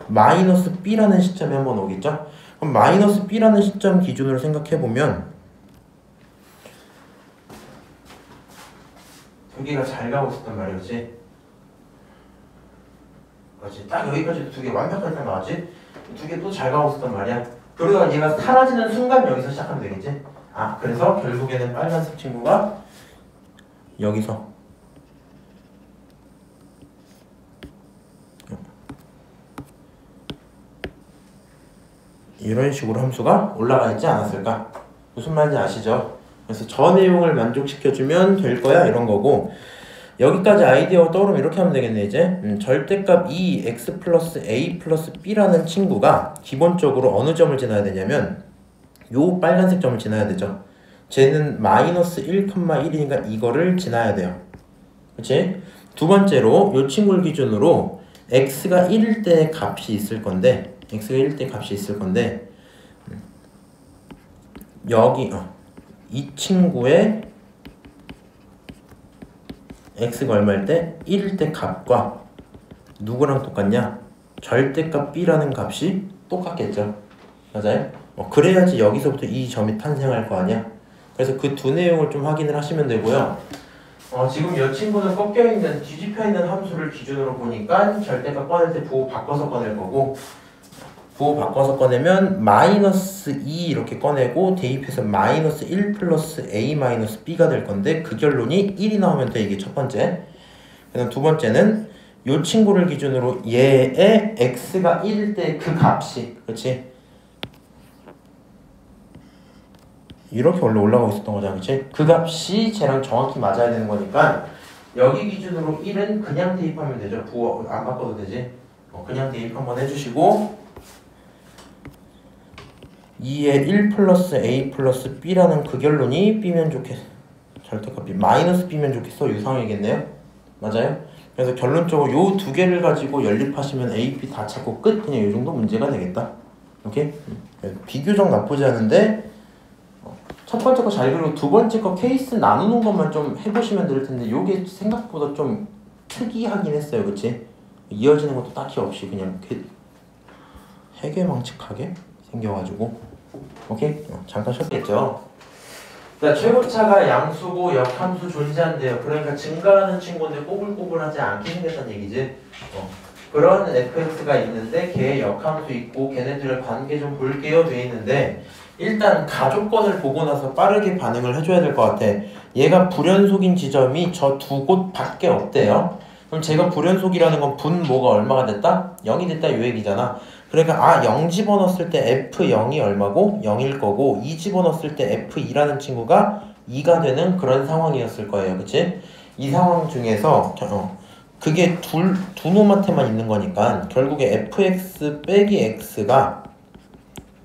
마이너스 B라는 시점에 한번 오겠죠? 그럼 마이너스 B라는 시점 기준으로 생각해보면 두 개가 잘 가고 있었단 말이었지. 그렇지. 딱 여기까지도 두 개 완벽하게 딱 나왔지? 두 개 또 잘 가고 있었단 말이야. 그러다가 얘가 사라지는 순간 여기서 시작하면 되겠지? 그래서 결국에는 빨간색 친구가 여기서 이런 식으로 함수가 올라가 있지 않았을까? 무슨 말인지 아시죠? 그래서 저 내용을 만족시켜주면 될 거야 이런 거고 여기까지 아이디어가 떠오르면 이렇게 하면 되겠네 이제. 절대값 2x 플러스 a 플러스 b라는 친구가 기본적으로 어느 점을 지나야 되냐면 요 빨간색 점을 지나야 되죠. 쟤는 마이너스 1,1이니까 이거를 지나야 돼요. 그치? 두 번째로 요 친구를 기준으로 x가 1일 때 값이 있을 건데 여기 이 친구의 x가 얼마일 때? 1일 때 값과 누구랑 똑같냐? 절대값 b라는 값이 똑같겠죠. 맞아요? 그래야지 여기서부터 이 점이 탄생할 거 아니야? 그래서 그 두 내용을 좀 확인을 하시면 되고요. 지금 이 친구는 꺾여있는, 뒤집혀있는 함수를 기준으로 보니까 절대값 꺼낼 때 부호 바꿔서 꺼낼 거고, 부호 바꿔서 꺼내면 마이너스 2 이렇게 꺼내고 대입해서 마이너스 1 플러스 a 마이너스 b가 될 건데 그 결론이 1이 나오면 돼. 이게 첫 번째. 그다음 두 번째는 이 친구를 기준으로 얘의 x가 1일 때 그 값이, 그렇지? 이렇게 원래 올라가고 있었던 거잖아, 그렇지? 그 값이 쟤랑 정확히 맞아야 되는 거니까 여기 기준으로 1은 그냥 대입하면 되죠. 부호 안 바꿔도 되지. 그냥 대입 한번 해주시고 2의 1 플러스 a 플러스 b라는 그 결론이 b면 좋겠어. 절대값 b 마이너스 b면 좋겠어. 이 상황이겠네요. 맞아요? 그래서 결론적으로 요 두 개를 가지고 연립하시면 a, b 다 찾고 끝. 그냥 이 정도 문제가 되겠다. 오케이? 비교적 나쁘지 않은데 첫 번째 거 잘 그리고 두 번째 거 케이스 나누는 것만 좀 해보시면 될 텐데 요게 생각보다 좀 특이하긴 했어요. 그치? 이어지는 것도 딱히 없이 그냥 해괴망측하게 생겨가지고 오케이? 잠깐 쉬었겠죠? 자, 최고차가 양수고 역함수 존재한대요. 그러니까 증가하는 친구인데 꼬불꼬불하지 않게 생겼다는 얘기지. 그런 fx가 있는데 걔의 역함수 있고 걔네들의 관계 좀 볼게요 돼 있는데 일단 가족권을 보고 나서 빠르게 반응을 해줘야 될 것 같아. 얘가 불연속인 지점이 저 두 곳밖에 없대요. 그럼 제가 불연속이라는 건 분모가 얼마가 됐다? 0이 됐다 이 얘기잖아. 그러니까 0 집어넣었을 때 F0이 얼마고? 0일 거고 2 집어넣었을 때 F2라는 친구가 2가 되는 그런 상황이었을 거예요. 그치? 이 상황 중에서 그게 두 놈한테만 있는 거니까 결국에 fx 빼기 x가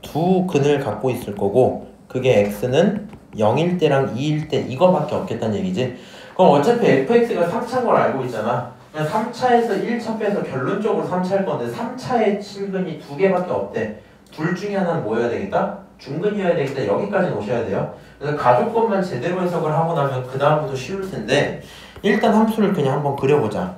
두 근을 갖고 있을 거고 그게 x는 0일 때랑 2일 때 이거밖에 없겠다는 얘기지. 그럼 어차피 fx가 3차인 걸 알고 있잖아. 그냥 3차에서 1차 빼서 결론적으로 3차일 건데 3차의 실근이 두 개밖에 없대. 둘 중에 하나는 뭐여야 되겠다? 중근이어야 되겠다. 여기까지 오셔야 돼요. 그래서 가족권만 제대로 해석을 하고 나면 그 다음부터 쉬울 텐데 일단 함수를 그냥 한번 그려보자.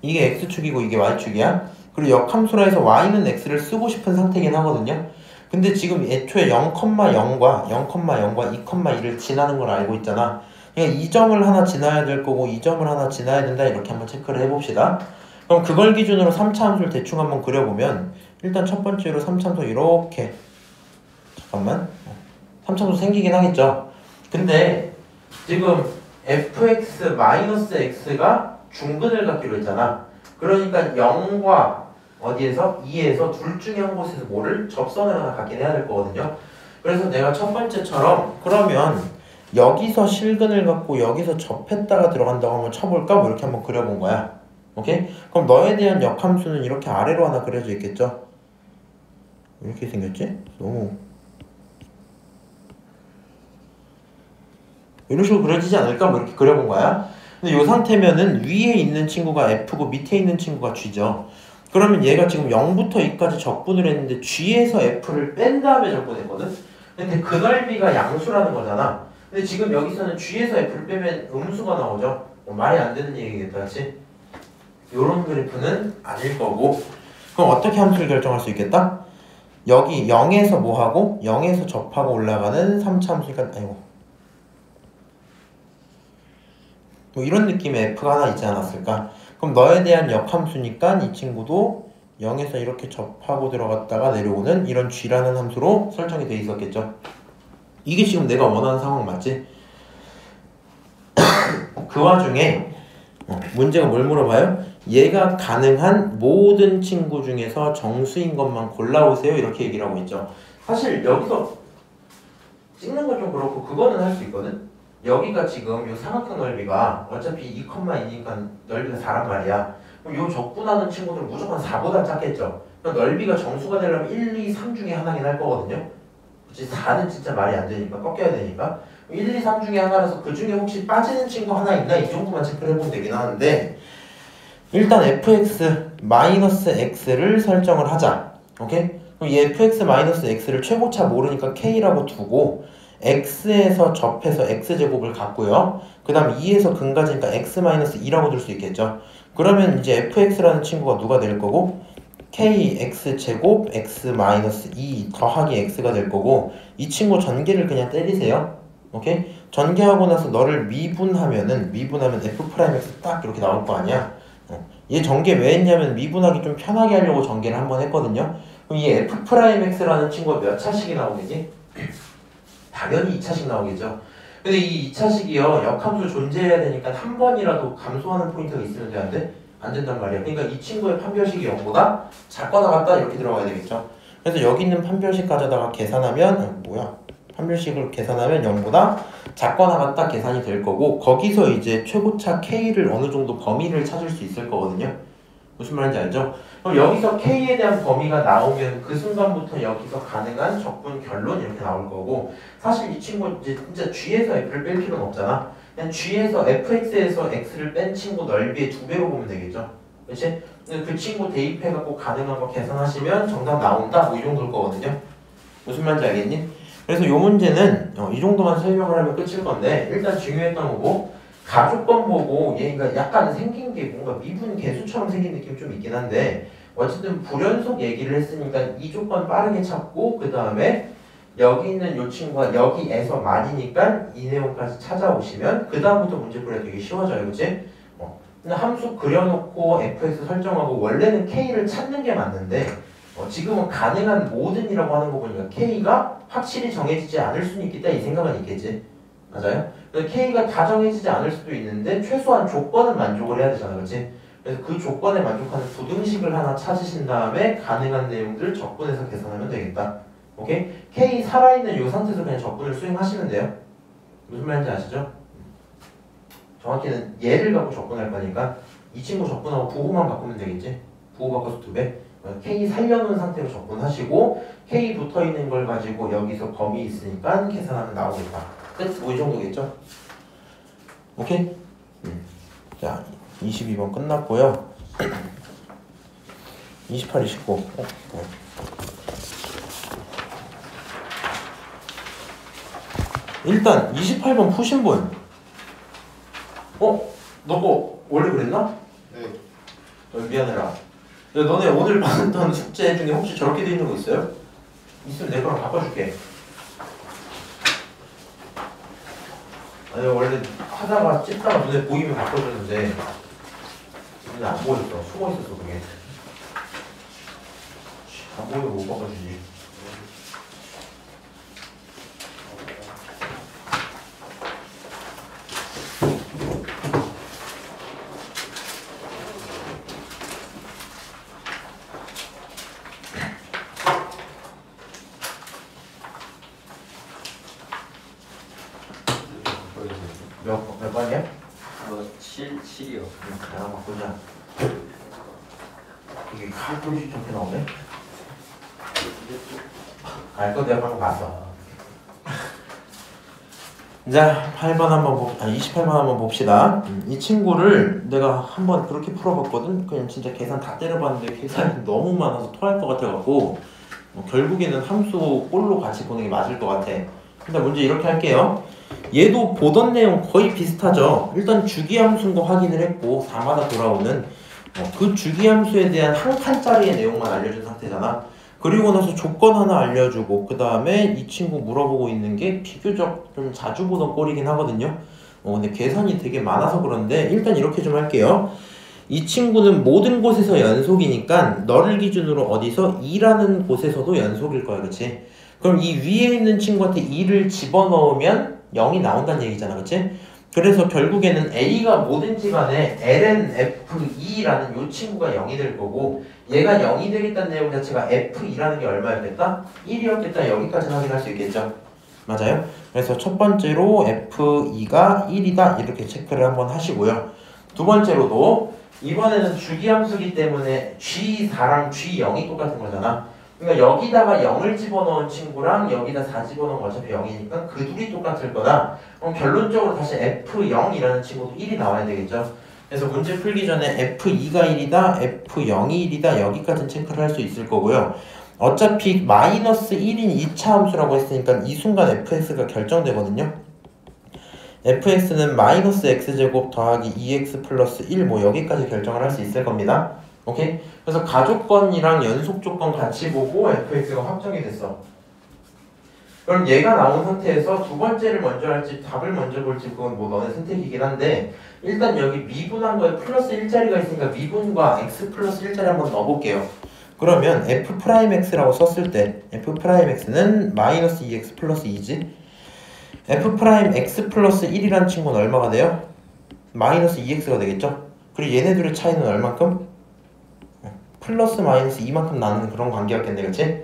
이게 x축이고 이게 y축이야. 그리고 역함수라 해서 y는 x를 쓰고 싶은 상태긴 하거든요. 근데 지금 애초에 0,0과 2,2를 지나는 걸 알고 있잖아. 그러니까 이 점을 하나 지나야 될 거고 이 점을 하나 지나야 된다. 이렇게 한번 체크를 해봅시다. 그럼 그걸 기준으로 3차 함수를 대충 한번 그려보면 일단 첫 번째로 3차 함수 이렇게 3차 함수 생기긴 하겠죠. 근데 지금 fx-x가 중근을 갖기로 했잖아. 그러니까 0과 어디에서? 2에서 둘 중에 한 곳에서 뭐를? 접선을 하나 갖긴 해야 될 거거든요. 그래서 내가 첫 번째처럼 그러면 여기서 실근을 갖고 여기서 접했다가 들어간다고 한번 쳐볼까? 뭐 이렇게 한번 그려본 거야. 오케이? 그럼 너에 대한 역함수는 이렇게 아래로 하나 그려져 있겠죠? 이렇게 생겼지? 너무 이런 식으로 그려지지 않을까? 뭐 이렇게 그려본 거야. 근데 이 상태면은 위에 있는 친구가 F고 밑에 있는 친구가 G죠. 그러면 얘가 지금 0부터 2까지 적분을 했는데 G에서 F를 뺀 다음에 적분했거든? 근데 그 넓이가 양수라는 거잖아. 근데 지금 여기서는 G에서 F를 빼면 음수가 나오죠? 말이 안 되는 얘기겠다, 그치? 요런 그래프는 아닐 거고. 그럼 어떻게 함수를 결정할 수 있겠다? 여기 0에서 뭐하고? 0에서 접하고 올라가는 3차 함수니까, 뭐 이런 느낌의 F가 하나 있지 않았을까? 그럼 너에 대한 역함수니까 이 친구도 0에서 이렇게 접하고 들어갔다가 내려오는 이런 G라는 함수로 설정이 돼 있었겠죠. 이게 지금 내가 원하는 상황 맞지? 그 와중에 문제가 뭘 물어봐요? 얘가 가능한 모든 친구 중에서 정수인 것만 골라오세요. 이렇게 얘기를 하고 있죠. 사실 여기서 찍는 건 좀 그렇고 그거는 할 수 있거든? 여기가 지금 요 삼각형 넓이가 어차피 2,2니까 넓이가 4란 말이야. 그럼 요 적분하는 친구들은 무조건 4보다 작겠죠. 그러니까 넓이가 정수가 되려면 1, 2, 3 중에 하나긴 할 거거든요. 그치? 4는 진짜 말이 안 되니까 꺾여야 되니까 1, 2, 3 중에 하나라서 그 중에 혹시 빠지는 친구 하나 있나? 이 정도만 체크를 해보면 되긴 하는데 일단 fx-x를 설정을 하자. 오케이? 그럼 이 fx-x를 최고차 모르니까 k라고 두고 x에서 접해서 x제곱을 갖고요. 그 다음 2에서 근까지니까 x-2라고 둘 수 있겠죠. 그러면 이제 fx라는 친구가 누가 될 거고 kx제곱 x-2 더하기 x가 될 거고 이 친구 전개를 그냥 때리세요. 오케이? 전개하고 나서 너를 미분하면 f'x 딱 이렇게 나올 거 아니야. 얘 전개 왜 했냐면 미분하기 좀 편하게 하려고 전개를 한번 했거든요. 그럼 이 f'x라는 친구가 몇 차식이 나오겠니? 당연히 2차식 나오겠죠. 근데 이 2차식이요 역함수 존재해야 되니까 한 번이라도 감소하는 포인트가 있으면 돼, 안 돼? 안 된단 말이야. 그러니까 이 친구의 판별식이 0보다 작거나 같다 이렇게 들어가야 되겠죠. 그래서 여기 있는 판별식 가져다가 계산하면 판별식을 계산하면 0보다 작거나 같다 계산이 될 거고 거기서 이제 최고차 k를 어느 정도 범위를 찾을 수 있을 거거든요. 무슨 말인지 알죠? 그럼 여기서 k에 대한 범위가 나오면 그 순간부터 여기서 가능한 적분 결론 이렇게 나올 거고 사실 이 친구 이제 진짜 g에서 f를 뺄 필요는 없잖아. 그냥 g에서 fx에서 x를 뺀 친구 넓이의 2배로 보면 되겠죠. 그렇지? 그 친구 대입해갖고 가능한 거 계산하시면 정답 나온다 뭐 이 정도일 거거든요. 무슨 말인지 알겠니? 그래서 이 문제는 이 정도만 설명을 하면 끝일 건데 일단 중요했던 거고 가족권 보고 얘가 약간 생긴 게 뭔가 미분 계수처럼 생긴 느낌이 좀 있긴 한데 어쨌든 불연속 얘기를 했으니까 이 조건 빠르게 찾고 그 다음에 여기 있는 이 친구가 여기에서 만이니까 이 내용까지 찾아오시면 그 다음부터 문제 풀이가 되게 쉬워져요. 그치? 근데 함수 그려놓고 fx 설정하고 원래는 k를 찾는 게 맞는데 지금은 가능한 모든이라고 하는 거 보니까 k가 확실히 정해지지 않을 수는 있겠다 이 생각은 있겠지. 맞아요? 그래서 k가 다 정해지지 않을 수도 있는데 최소한 조건은 만족을 해야 되잖아. 그렇지? 그래서 그 조건에 만족하는 부등식을 하나 찾으신 다음에 가능한 내용들 적분해서 계산하면 되겠다. 오케이? k 살아있는 이 상태에서 그냥 적분을 수행하시면 돼요. 무슨 말인지 아시죠? 정확히는 얘를 갖고 적분할 거니까 이 친구 적분하고 부호만 바꾸면 되겠지? 부호 바꿔서 2배. K 살려놓은 상태로 적분하시고 K 붙어있는 걸 가지고 여기서 범위 있으니까 계산하면 나오겠다. 끝? 뭐 이 정도겠죠? 오케이? 자, 22번 끝났고요. 28, 29 일단 28번 푸신 분 너 거 원래 그랬나? 네. 미안해라. 야, 너네 오늘 받았던 숙제 중에 혹시 저렇게 돼 있는 거 있어요? 있으면 내 거랑 바꿔줄게. 아니 원래 하다가 찝다가 눈에 보이면 바꿔줬는데 눈에 안 보였어. 숨어 있었어 그게. 안 보이면 못 바꿔주지. 몇 번이야? 7이요. 나랑 바꾸자. 이게 칼kul이 좋게 나오네? 이거 내가 방금 봤어. 자, 8번 한번 28번 한번 봅시다. 이 친구를 내가 한번 그렇게 풀어봤거든? 그냥 진짜 계산 다 때려봤는데 계산이 너무 많아서 토할 것 같아갖고 결국에는 함수 꼴로 같이 보는 게 맞을 것 같아. 일단 문제 이렇게 할게요. 얘도 보던 내용 거의 비슷하죠. 일단 주기함수인 거 확인을 했고 4마다 돌아오는 그 주기함수에 대한 한 칸짜리의 내용만 알려준 상태잖아. 그리고 나서 조건 하나 알려주고 그 다음에 이 친구 물어보고 있는 게 비교적 좀 자주 보던 꼴이긴 하거든요. 근데 계산이 되게 많아서 그런데 일단 이렇게 좀 할게요. 이 친구는 모든 곳에서 연속이니까 너를 기준으로 어디서 2라는 곳에서도 연속일 거야. 그치? 그럼 이 위에 있는 친구한테 2를 집어넣으면 0이 나온다는 얘기잖아. 그치? 그래서 결국에는 A가 뭐든지 간에 LNF2라는 요 친구가 0이 될 거고 얘가 0이 되겠다는 내용 자체가 F2라는 게 얼마였겠다? 1이었겠다. 여기까지 확인할 수 있겠죠? 맞아요? 그래서 첫 번째로 F2가 1이다 이렇게 체크를 한번 하시고요. 두 번째로도 이번에는 주기함수기 때문에 G4랑 G0이 똑같은 거잖아. 그러니까 여기다가 0을 집어넣은 친구랑 여기다 4 집어넣은 거 어차피 0이니까 그 둘이 똑같을 거다. 그럼 결론적으로 다시 F0이라는 친구도 1이 나와야 되겠죠. 그래서 문제 풀기 전에 F2가 1이다, F0이 1이다 여기까지는 체크를 할 수 있을 거고요. 어차피 마이너스 1인 2차 함수라고 했으니까 이 순간 fx가 결정되거든요. fx는 마이너스 x제곱 더하기 2x 플러스 1 뭐 여기까지 결정을 할 수 있을 겁니다. 오케이? 그래서 가족권이랑 연속 조건 같이 보고 fx가 확정이 됐어. 그럼 얘가 나온 상태에서 두 번째를 먼저 할지 답을 먼저 볼지 그건 뭐 너네 선택이긴 한데 일단 여기 미분한 거에 플러스 1자리가 있으니까 미분과 x 플러스 1자리 한번 넣어볼게요. 그러면 f'x라고 썼을 때 f'x는 마이너스 2x 플러스 2지 f'x 플러스 1이란 친구는 얼마가 돼요? 마이너스 2x가 되겠죠? 그리고 얘네들의 차이는 얼만큼? 플러스 마이너스 2만큼 나는 그런 관계였겠네 그치?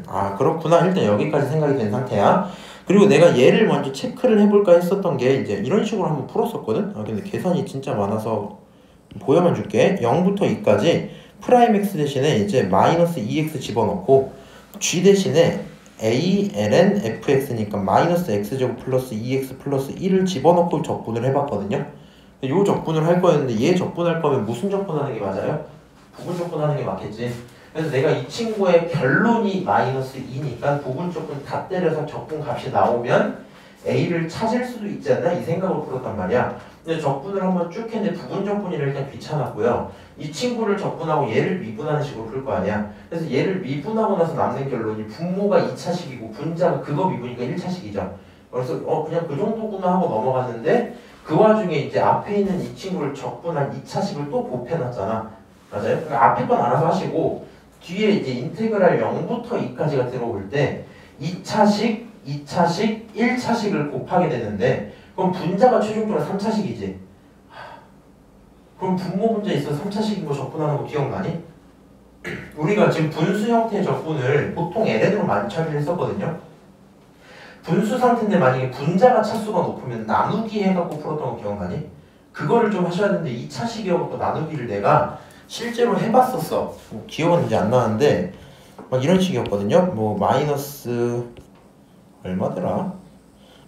아 그렇구나 일단 여기까지 생각이 된 상태야. 그리고 내가 얘를 먼저 체크를 해볼까 했었던 게 이제 이런 식으로 한번 풀었었거든? 아 근데 계산이 진짜 많아서 보여만 줄게. 0부터 2까지 프라임 x 대신에 이제 마이너스 2x 집어넣고 g 대신에 a, ln, fx니까 마이너스 x제곱 플러스 2x 플러스 1을 집어넣고 적분을 해봤거든요. 요 적분을 할 거였는데 얘 적분할 거면 무슨 적분하는 게 맞아요? 부분 적분하는 게 맞겠지. 그래서 내가 이 친구의 결론이 마이너스 2니까 부분 적분 다 때려서 적분 값이 나오면 a를 찾을 수도 있지 않나? 이 생각으로 풀었단 말이야. 근데 적분을 한번 쭉 했는데 부분 적분이라 일단 귀찮았고요. 이 친구를 적분하고 얘를 미분하는 식으로 풀 거 아니야. 그래서 얘를 미분하고 나서 남는 결론이 분모가 2차식이고 분자가 그거 미분이니까 1차식이죠. 그래서 그냥 그 정도구나 하고 넘어갔는데 그 와중에 이제 앞에 있는 이 친구를 적분한 2차식을 또 곱해놨잖아. 맞아요? 그러니까 앞에 건 알아서 하시고 뒤에 이제 인테그랄 0부터 2까지가 들어올 때 2차식, 2차식, 1차식을 곱하게 되는데 그럼 분자가 최종적으로 3차식이지. 그럼 분모 분자에 있어 3차식인 거 적분하는 거 기억나니? 우리가 지금 분수 형태의 적분을 보통 ln으로 많이 처리를 했었거든요. 분수 상태인데 만약에 분자가 차수가 높으면 나누기 해갖고 풀었던 거 기억나니? 그거를 좀 하셔야 되는데 2차식이어갖고 나누기를 내가 실제로 해봤었어. 뭐 기억은 이제 안 나는데 막 이런 식이었거든요. 뭐 마이너스 얼마더라?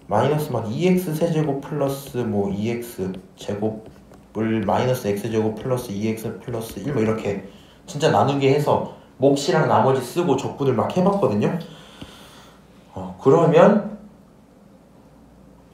마이너스 막 2x 세제곱 플러스 뭐 2x 제곱을 마이너스 x제곱 플러스 2x 플러스 1 뭐 이렇게 진짜 나누기 해서 몫이랑 나머지 쓰고 적분을 막 해봤거든요. 그러면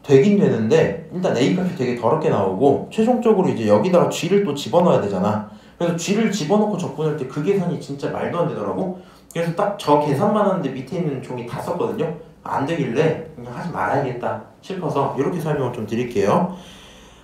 되긴 되는데 일단 a 값이 되게 더럽게 나오고 최종적으로 이제 여기다가 g를 또 집어넣어야 되잖아. 그래서 g를 집어넣고 적분할 때 그 계산이 진짜 말도 안 되더라고. 그래서 딱 저 계산만 하는데 밑에 있는 종이 다 썼거든요. 안 되길래 그냥 하지 말아야겠다 싶어서 이렇게 설명을 좀 드릴게요.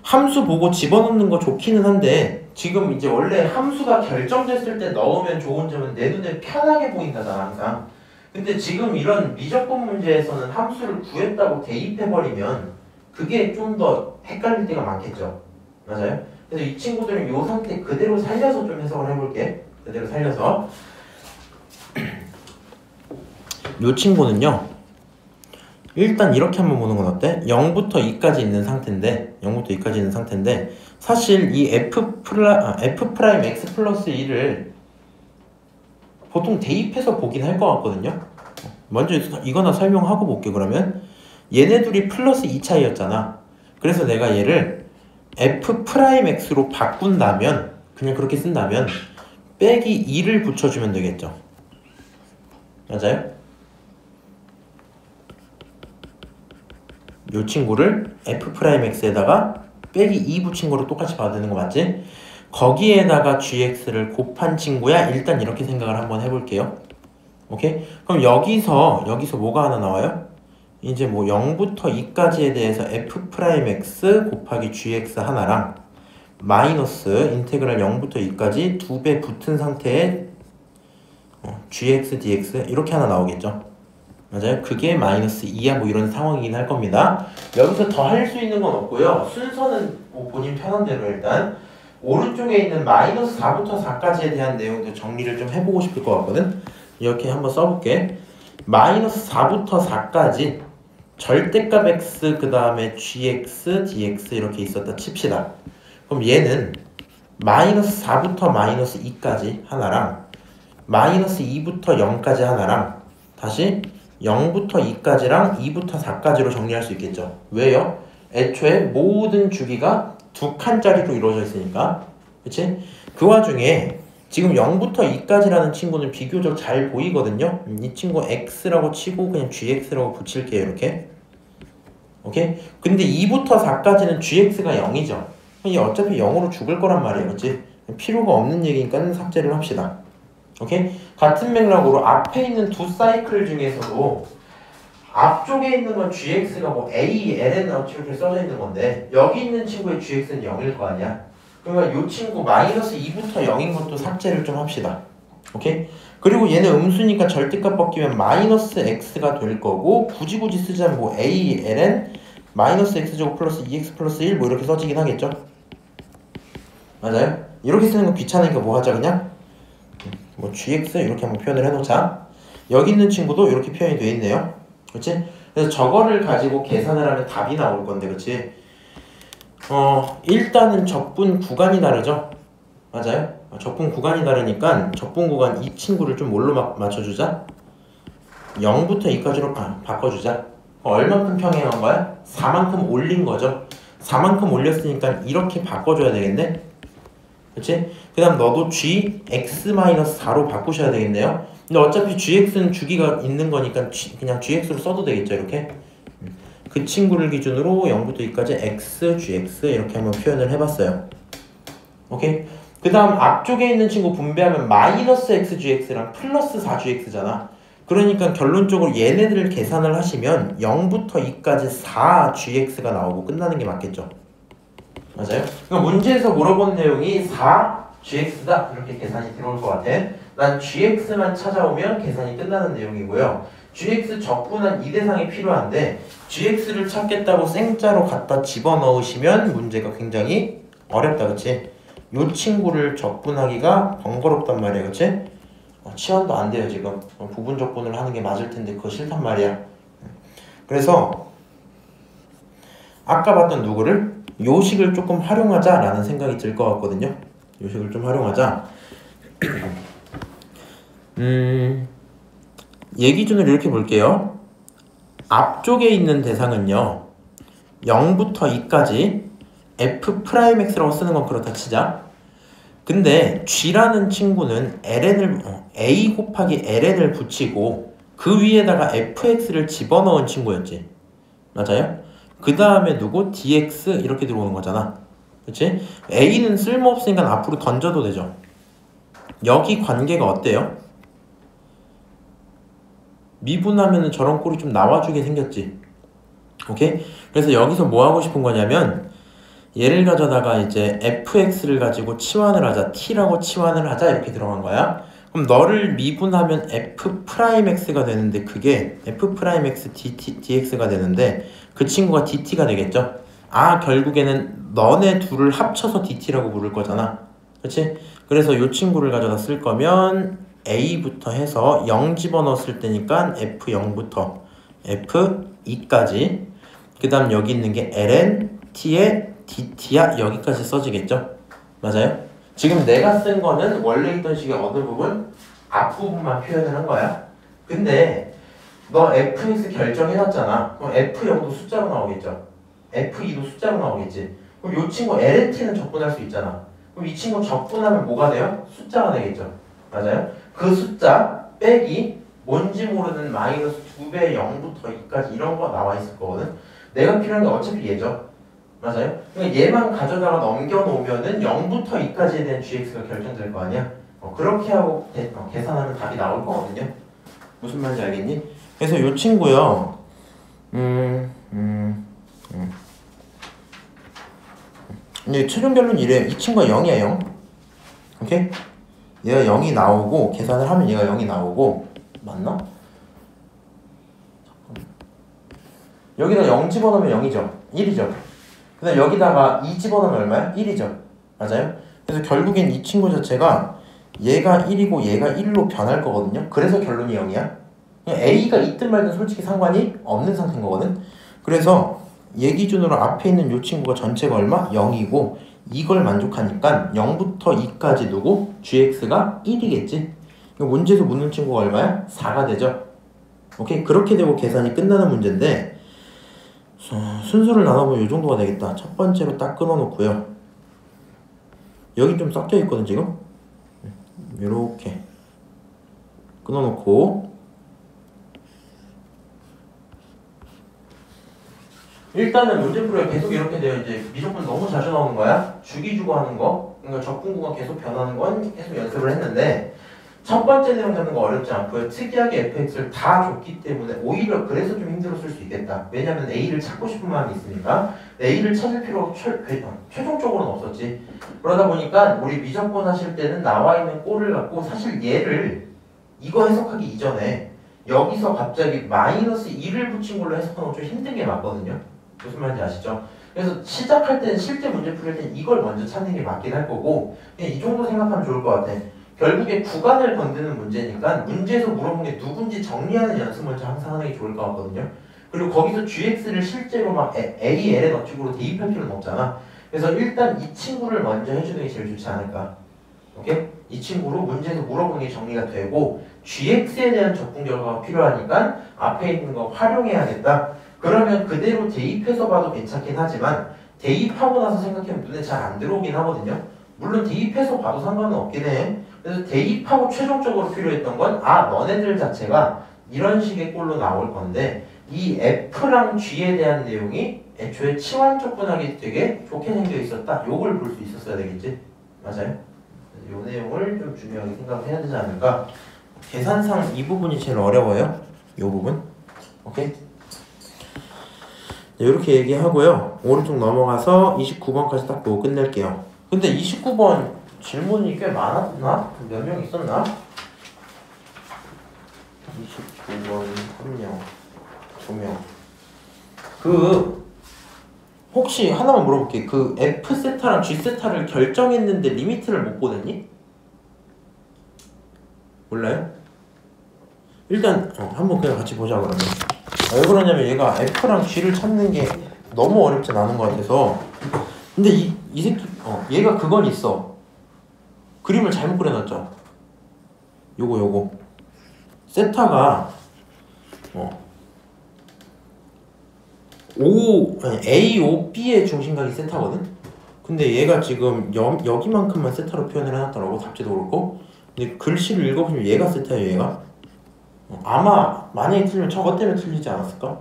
함수 보고 집어넣는 거 좋기는 한데 지금 이제 원래 함수가 결정됐을 때 넣으면 좋은 점은 내 눈에 편하게 보인다잖아 항상. 근데 지금 이런 미적분 문제에서는 함수를 구했다고 대입해버리면 그게 좀 더 헷갈릴 때가 많겠죠. 맞아요? 그래서 이 친구들은 이 상태 그대로 살려서 좀 해석을 해볼게. 그대로 살려서 이 친구는요 일단 이렇게 한번 보는 건 어때? 0부터 2까지 있는 상태인데 0부터 2까지 있는 상태인데 사실 이 F' X 플러스 1을 보통 대입해서 보긴 할 것 같거든요. 먼저 이거나 설명하고 볼게. 그러면 얘네 둘이 플러스 2 차이였잖아. 그래서 내가 얘를 F'X로 바꾼다면 그냥 그렇게 쓴다면 빼기 2를 붙여주면 되겠죠. 맞아요? 이 친구를 F'X에다가 빼기 2 붙인 거로 똑같이 봐야 되는 거 맞지? 거기에다가 gx를 곱한 친구야. 일단 이렇게 생각을 한번 해볼게요. 오케이? 그럼 여기서 뭐가 하나 나와요? 이제 뭐 0부터 2까지에 대해서 F'X 곱하기 gx 하나랑 마이너스 인테그랄 0부터 2까지 2배 붙은 상태에 gx dx 이렇게 하나 나오겠죠. 맞아요? 그게 마이너스 2야 뭐 이런 상황이긴 할 겁니다. 여기서 더 할 수 있는 건 없고요. 순서는 뭐 본인 편한 대로 일단 오른쪽에 있는 마이너스 4부터 4까지에 대한 내용도 정리를 좀 해보고 싶을 것 같거든. 이렇게 한번 써볼게. 마이너스 4부터 4까지 절대값 x 그 다음에 gx, dx 이렇게 있었다 칩시다. 그럼 얘는 마이너스 4부터 마이너스 2까지 하나랑 마이너스 2부터 0까지 하나랑 다시 0부터 2까지랑 2부터 4까지로 정리할 수 있겠죠. 왜요? 애초에 모든 주기가 두 칸짜리로 이루어져 있으니까. 그치? 그 와중에 지금 0부터 2까지라는 친구는 비교적 잘 보이거든요. 이 친구 x라고 치고 그냥 gx라고 붙일게요. 이렇게. 오케이? 근데 2부터 4까지는 gx가 0이죠. 얘 어차피 0으로 죽을 거란 말이에요. 그치? 필요가 없는 얘기니까 삭제를 합시다. 오케이? 같은 맥락으로 앞에 있는 두 사이클 중에서도 앞쪽에 있는 건 gx가 뭐 a, ln 이렇게 써져 있는 건데 여기 있는 친구의 gx는 0일 거 아니야? 그러니까 이 친구 마이너스 2부터 0인 것도 삭제를 좀 합시다. 오케이? 그리고 얘는 음수니까 절대값 벗기면 마이너스 x가 될 거고 굳이 쓰자면 뭐 a, ln 마이너스 x제곱 플러스 2x 플러스 1 뭐 이렇게 써지긴 하겠죠? 맞아요? 이렇게 쓰는 거 귀찮으니까 뭐 하자 그냥? 뭐 gx 이렇게 한번 표현을 해놓자. 여기 있는 친구도 이렇게 표현이 되어 있네요. 그렇지? 그래서 저거를 가지고 계산을 하면 답이 나올 건데, 그렇지? 일단은 적분 구간이 다르죠? 맞아요? 적분 구간이 다르니까 적분 구간 이 친구를 좀 뭘로 맞춰주자? 0부터 2까지로 바꿔주자. 얼만큼 평행한 거야? 4만큼 올린 거죠? 4만큼 올렸으니까 이렇게 바꿔줘야 되겠네? 그치? 그 다음 너도 gx-4로 바꾸셔야 되겠네요. 근데 어차피 gx는 주기가 있는 거니까 그냥 gx로 써도 되겠죠, 이렇게? 그 친구를 기준으로 0부터 2까지 x, gx 이렇게 한번 표현을 해봤어요. 오케이? 그 다음 앞쪽에 있는 친구 분배하면 마이너스 x, gx랑 플러스 4gx잖아. 그러니까 결론적으로 얘네들을 계산을 하시면 0부터 2까지 4gx가 나오고 끝나는 게 맞겠죠. 맞아요? 그러니까 문제에서 물어본 내용이 4gx다 이렇게 계산이 들어올 것 같아. 난 gx만 찾아오면 계산이 끝나는 내용이고요. gx 적분한 이 대상이 필요한데 gx를 찾겠다고 생자로 갖다 집어넣으시면 문제가 굉장히 어렵다. 그치? 요 친구를 적분하기가 번거롭단 말이야. 그치? 치환도 안 돼요 지금. 부분 적분을 하는 게 맞을 텐데 그거 싫단 말이야. 그래서 아까 봤던 누구를 요식을 조금 활용하자라는 생각이 들 것 같거든요. 요식을 좀 활용하자. 얘 기준으로 이렇게 볼게요. 앞쪽에 있는 대상은요 0부터 2까지 f'x라고 쓰는 건 그렇다 치자. 근데 g라는 친구는 a 곱하기 ln을 붙이고 그 위에다가 fx를 집어넣은 친구였지. 맞아요? 그 다음에 누구? dx 이렇게 들어오는 거잖아. 그치? a는 쓸모없으니까 앞으로 던져도 되죠. 여기 관계가 어때요? 미분하면 저런 꼴이 좀 나와주게 생겼지. 오케이? 그래서 여기서 뭐 하고 싶은 거냐면 얘를 가져다가 이제 fx를 가지고 치환을 하자. t라고 치환을 하자. 이렇게 들어간 거야. 그럼 너를 미분하면 f'x가 되는데 그게 f'x dx가 되는데 그 친구가 dt가 되겠죠. 결국에는 너네 둘을 합쳐서 dt라고 부를 거잖아. 그치? 그래서 이 친구를 가져다 쓸 거면 a부터 해서 0 집어넣었을 때니까 f0부터 f2까지 그 다음 여기 있는 게 ln t에 dt야 여기까지 써지겠죠. 맞아요? 지금 내가 쓴 거는 원래 있던 식의 어느 부분? 앞부분만 표현을 한 거야. 근데 너 fx 결정해놨잖아. 그럼 f0도 숫자로 나오겠죠. f2도 숫자로 나오겠지. 그럼 이 친구 lt는 적분할 수 있잖아. 그럼 이 친구 적분하면 뭐가 돼요? 숫자가 되겠죠. 맞아요? 그 숫자 빼기 뭔지 모르는 마이너스 2배 0부터 2까지 이런 거 나와 있을 거거든. 내가 필요한 게 어차피 얘죠. 맞아요? 그러니까 얘만 가져다가 넘겨놓으면은 0부터 2까지에 대한 gx가 결정될 거 아니야? 그렇게 하고 계산하면 답이 나올 거거든요. 무슨 말인지 알겠니? 그래서 이 친구요. 이제 최종 결론 이래요. 이 친구가 0이야 0. 오케이? 얘가 0이 나오고 계산을 하면 얘가 0이 나오고 맞나? 여기다 0 집어넣으면 0이죠. 1이죠. 그 다음 여기다가 2 집어넣으면 얼마야? 1이죠. 맞아요? 그래서 결국엔 이 친구 자체가 얘가 1이고 얘가 1로 변할 거거든요. 그래서 결론이 0이야. A가 있든 말든 솔직히 상관이 없는 상태인 거거든. 그래서 얘 기준으로 앞에 있는 요 친구가 전체가 얼마? 0이고 이걸 만족하니까 0부터 2까지 누구? gx가 1이겠지. 문제에서 묻는 친구가 얼마야? 4가 되죠. 오케이? 그렇게 되고 계산이 끝나는 문제인데 순서를 나눠보면 이 정도가 되겠다. 첫 번째로 딱 끊어놓고요. 여기 좀 섞여 있거든 지금. 요렇게 끊어놓고 일단은 문제풀이가 계속 이렇게 돼요. 이제 미적분 너무 자주 나오는 거야. 주기주고 하는 거. 그러니까 적분구가 계속 변하는 건 계속 연습을 했는데 첫 번째 내용 잡는 거 어렵지 않고요. 특이하게 fx를 다 줬기 때문에 오히려 그래서 좀 힘들었을 수 있겠다. 왜냐면 a를 찾고 싶은 마음이 있으니까 a를 찾을 필요가 최종적으로는 없었지. 그러다 보니까 우리 미적분 하실 때는 나와 있는 꼴을 갖고 사실 얘를 이거 해석하기 이전에 여기서 갑자기 마이너스 1을 붙인 걸로 해석하는 건 좀 힘든 게 맞거든요. 무슨 말인지 아시죠? 그래서 시작할 때는 실제 문제 풀릴 땐 이걸 먼저 찾는 게 맞긴 할 거고 그냥 이 정도 생각하면 좋을 것 같아. 결국에 구간을 건드는 문제니까 문제에서 물어본 게 누군지 정리하는 연습 먼저 항상 하는 게 좋을 것 같거든요. 그리고 거기서 gx를 실제로 막 a, l의 넓식으로 대입할 필요는 없잖아. 그래서 일단 이 친구를 먼저 해주는 게 제일 좋지 않을까. 오케이? 이 친구로 문제에서 물어보는 게 정리가 되고 gx에 대한 적분 결과가 필요하니까 앞에 있는 거 활용해야겠다. 그러면 그대로 대입해서 봐도 괜찮긴 하지만 대입하고 나서 생각하면 눈에 잘 안 들어오긴 하거든요. 물론 대입해서 봐도 상관은 없긴 해. 그래서 대입하고 최종적으로 필요했던 건 너네들 자체가 이런 식의 꼴로 나올 건데 이 F랑 G에 대한 내용이 애초에 치환적분하기 되게 좋게 생겨 있었다. 요걸 볼 수 있었어야 되겠지? 맞아요? 요 내용을 좀 중요하게 생각해야 되지 않을까? 계산상 이 부분이 제일 어려워요. 요 부분. 오케이? 이렇게 얘기하고요. 오른쪽 넘어가서 29번까지 딱 보고 끝낼게요. 근데 29번 질문이 꽤 많았나? 몇 명 있었나? 29번 3명, 2명. 혹시 하나만 물어볼게. F 세타랑 G 세타를 결정했는데 리미트를 못 보냈니? 몰라요? 일단 한번 그냥 같이 보자 그러면. 왜 그러냐면 얘가 F랑 G를 찾는 게 너무 어렵진 않은 것 같아서. 근데 이 새끼 얘가 그건 있어. 그림을 잘못 그려놨죠. 요거 세타가 A, O, B의 중심각이 세타거든? 근데 얘가 지금 여기만큼만 세타로 표현을 해놨더라고. 답지도 그렇고. 근데 글씨를 읽어보면 얘가 세타예요. 얘가 아마 만약에 틀리면 저것 때문에 틀리지 않았을까?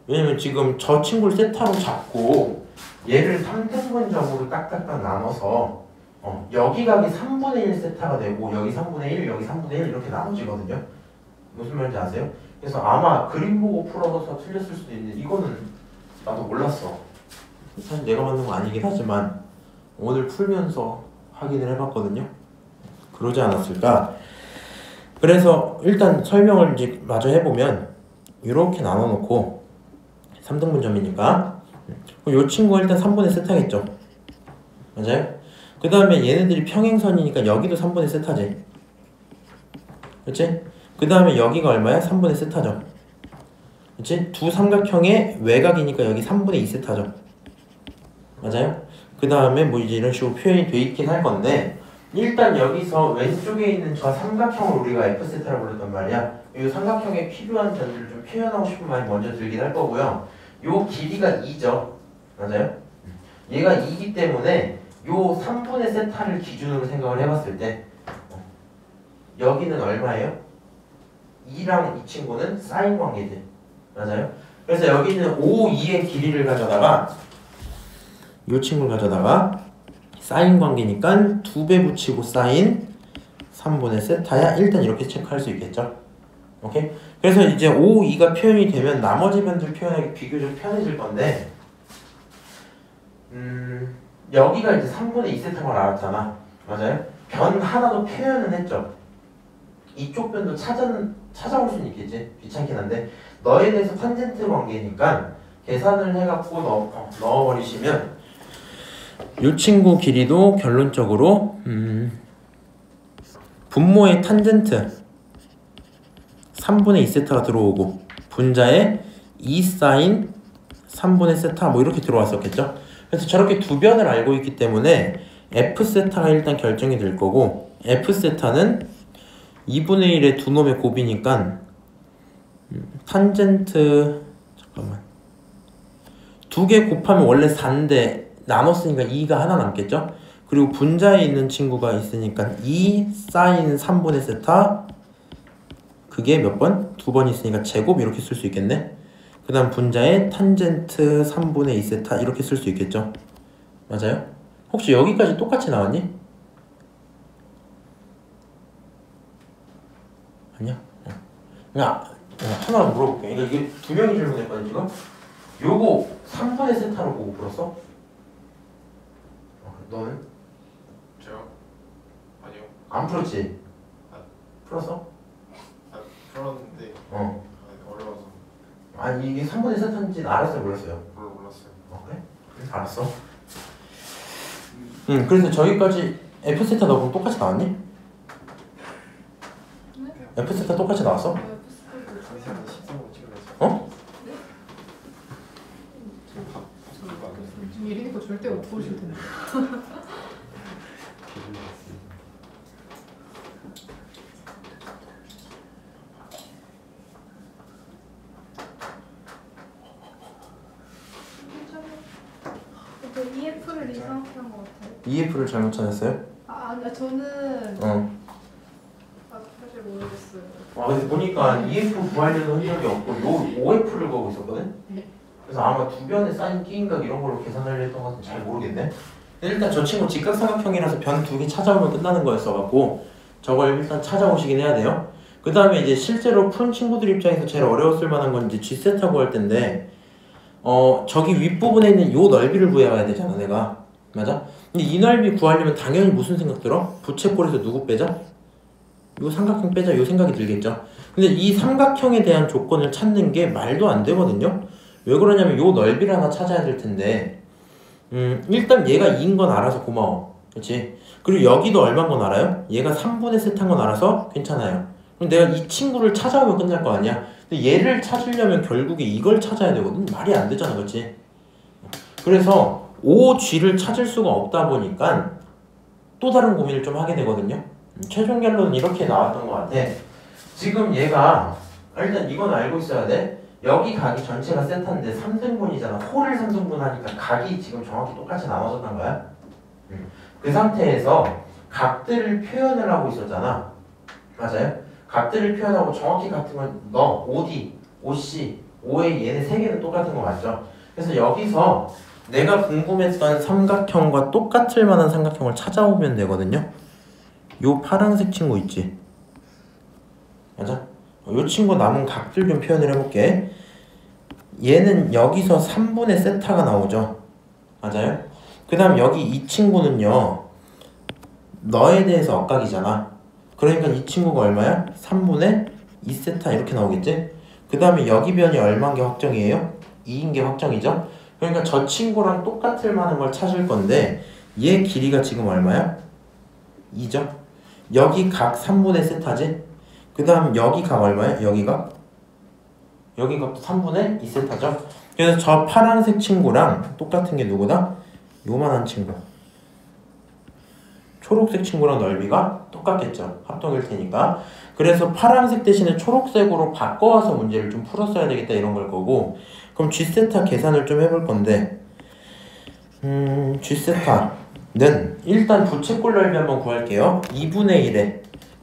왜냐면 지금 저 친구를 세타로 잡고 얘를 3등분점으로 딱딱딱 나눠서 여기 각이 3분의 1 세타가 되고 여기 3분의 1, 여기 3분의 1 이렇게 나눠지거든요. 무슨 말인지 아세요? 그래서 아마 그림 보고 풀어서 틀렸을 수도 있는데 이거는 나도 몰랐어. 사실 내가 만든 거 아니긴 하지만 오늘 풀면서 확인을 해봤거든요. 그러지 않았을까? 그래서 일단 설명을 이제 마저 해보면 이렇게 나눠놓고 3등분점이니까 이 친구가 일단 3분의 세타겠죠. 맞아요? 그 다음에 얘네들이 평행선이니까 여기도 3분의 세타지. 그치? 그 다음에 여기가 얼마야? 3분의 세타죠. 그치? 두 삼각형의 외곽이니까 여기 3분의 2 세타죠. 맞아요? 그 다음에 뭐 이제 이런 식으로 표현이 돼 있긴 할 건데 일단 여기서 왼쪽에 있는 저 삼각형을 우리가 F세타라고 그랬단 말이야. 이 삼각형에 필요한 점들을 좀 표현하고 싶은 마음이 먼저 들긴 할 거고요. 요 길이가 2죠. 맞아요? 얘가 2이기 때문에 요 3분의 세타를 기준으로 생각을 해봤을 때 여기는 얼마예요? 2랑 이 친구는 사인 관계지. 맞아요? 그래서 여기는 5, 2의 길이를 가져다가 이 친구를 가져다가 사인 관계니까 2배 붙이고 사인 3분의 세타야. 일단 이렇게 체크할 수 있겠죠. 오케이? 그래서 이제 5, 2가 표현이 되면 나머지 변들 표현하기 비교적 편해질 건데 여기가 이제 3분의 2 세타인 걸 알았잖아. 맞아요? 변 하나도 표현은 했죠. 이쪽 변도 찾아올 수는 있겠지. 귀찮긴 한데 너에 대해서 탄젠트 관계니까 계산을 해갖고 넣어버리시면 이 친구 길이도 결론적으로 분모의 탄젠트 3분의 2세타가 들어오고 분자에 2 사인 3분의 세타 뭐 이렇게 들어왔었겠죠. 그래서 저렇게 두 변을 알고 있기 때문에 F세타가 일단 결정이 될 거고 F세타는 2분의 1의 두 놈의 곱이니까 탄젠트 잠깐만 두 개 곱하면 원래 4인데 나눴으니까 2가 하나 남겠죠. 그리고 분자에 있는 친구가 있으니까 2 사인 3분의 세타 그게 몇 번? 두 번 있으니까 제곱 이렇게 쓸 수 있겠네. 그 다음 분자에 탄젠트 3분의 2세타 이렇게 쓸 수 있겠죠. 맞아요? 혹시 여기까지 똑같이 나왔니? 아니야? 그냥 하나 물어볼게. 이게 두 명이 질문했거든 지금. 요거 3분의 세타로 보고 풀었어? 너는? 제가? 아니요. 안 풀었지? 아. 풀었어? 풀었는데 어려워서 아니 이게 3분의 세타인지 알았어요 몰랐어요? 몰랐어요. 그래? 알았어. 그래서 저기까지 F세타 넣으면 똑같이 나왔니? 네? F세타 똑같이 나왔어? 선생님이 13번 찍으면서 어? 네? 지금 밥 그거 안 됐어요. 지금 일이니까 절대 못 보실 텐데. 저 EF를 이상하게 한 것 같아요. EF를 잘못 찾았어요? 아니 저는 사실 모르겠어요. 근데 보니까 EF 구하려는 흔적이 없고 요 OF를 보고 있었거든? 네. 그래서 아마 두 변의 사인 끼인각 이런 걸로 계산하려 했던 것은 잘 모르겠네. 일단 저 친구 직각삼각형이라서 변 두 개 찾아오면 끝나는 거였어갖고 저걸 일단 찾아오시긴 해야 돼요. 그 다음에 이제 실제로 푼 친구들 입장에서 제일 어려웠을 만한 건 이제 G세타 구할 텐데 저기 윗부분에 있는 요 넓이를 구해와야 되잖아 내가. 맞아? 근데 이 넓이 구하려면 당연히 무슨 생각 들어? 부채꼴에서 누구 빼자? 요 삼각형 빼자 요 생각이 들겠죠. 근데 이 삼각형에 대한 조건을 찾는 게 말도 안 되거든요. 왜 그러냐면 요 넓이를 하나 찾아야 될 텐데 일단 얘가 2인 건 알아서 고마워. 그렇지? 그리고 여기도 얼마인 건 알아요? 얘가 3분의 셋한 건 알아서 괜찮아요. 그럼 내가 이 친구를 찾아오면 끝날 거 아니야? 근데 얘를 찾으려면 결국에 이걸 찾아야 되거든. 말이 안 되잖아. 그렇지? 그래서 OG를 찾을 수가 없다 보니까 또 다른 고민을 좀 하게 되거든요. 최종 결론은 이렇게 나왔던 것 같아. 지금 얘가 일단 이건 알고 있어야 돼. 여기 각이 전체가 세타인데 3등분이잖아. 홀을 3등분 하니까 각이 지금 정확히 똑같이 나눠졌단 거야. 그 상태에서 각들을 표현을 하고 있었잖아. 맞아요? 각들을 표현하고 정확히 같은 건 너, OD, OC, OA 얘네 세 개는 똑같은 거 맞죠? 그래서 여기서 내가 궁금했던 삼각형과 똑같을 만한 삼각형을 찾아오면 되거든요. 요 파란색 친구 있지? 맞아? 요 친구 남은 각들 좀 표현을 해볼게. 얘는 여기서 3분의 세타가 나오죠. 맞아요? 그 다음 여기 이 친구는요 너에 대해서 억각이잖아. 그러니까 이 친구가 얼마야? 3분의 2세타 이렇게 나오겠지? 그 다음에 여기 변이 얼마인 게 확정이에요? 2인 게 확정이죠? 그러니까 저 친구랑 똑같을 만한 걸 찾을 건데 얘 길이가 지금 얼마야? 2죠? 여기 각 3분의 세타지? 그 다음 여기 각 얼마야? 여기가 3분의 2세타죠? 그래서 저 파란색 친구랑 똑같은 게 누구다? 요만한 친구. 초록색 친구랑 넓이가 똑같겠죠. 합동일 테니까. 그래서 파란색 대신에 초록색으로 바꿔와서 문제를 좀 풀었어야 되겠다 이런 걸 거고. 그럼 G세타 계산을 좀 해볼 건데 G세타는 일단 부채꼴 넓이 한번 구할게요. 2분의 1에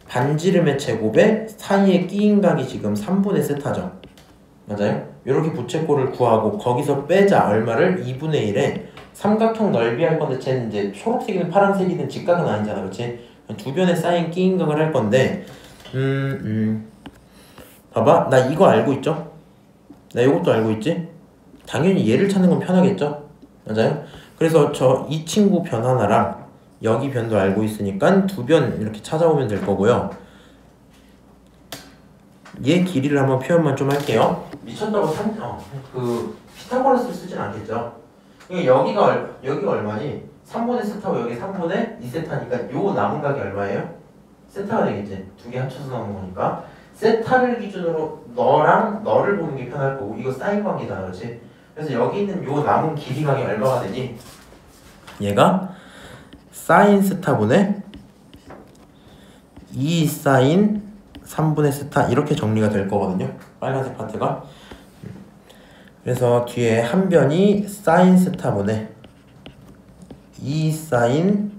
반지름의 제곱에 사이에 끼인 각이 지금 3분의 세타죠. 맞아요? 이렇게 부채꼴을 구하고 거기서 빼자 얼마를? 2분의 1에 삼각형 넓이 할 건데 쟤는 이제 초록색이든 파란색이든 직각은 아니잖아. 그치? 두 변에 쌓인 끼인 각을 할 건데 봐봐. 나 이거 알고 있죠? 나 이것도 알고 있지? 당연히 얘를 찾는 건 편하겠죠? 맞아요? 그래서 이 친구 변 하나랑 여기 변도 알고 있으니까 두 변 이렇게 찾아오면 될 거고요. 얘 길이를 한번 표현만 좀 할게요. 미쳤다고 피타고라스를 쓰진 않겠죠? 그러니까 여기가 얼마니? 3분의 세타고 여기 3분의 2세타니까 요 남은 각이 얼마예요? 세타가 되겠지? 두 개 합쳐서 나오는 거니까 세타를 기준으로 너랑 너를 보는 게 편할 거고 이거 사인 관계다 그렇지? 그래서 여기 있는 요 남은 길이각이 얼마가 되니? 얘가 사인 스타분의 2 사인 3분의 스타 이렇게 정리가 될 거거든요. 빨간색 파트가. 그래서 뒤에 한 변이 사인 스타분의 2 사인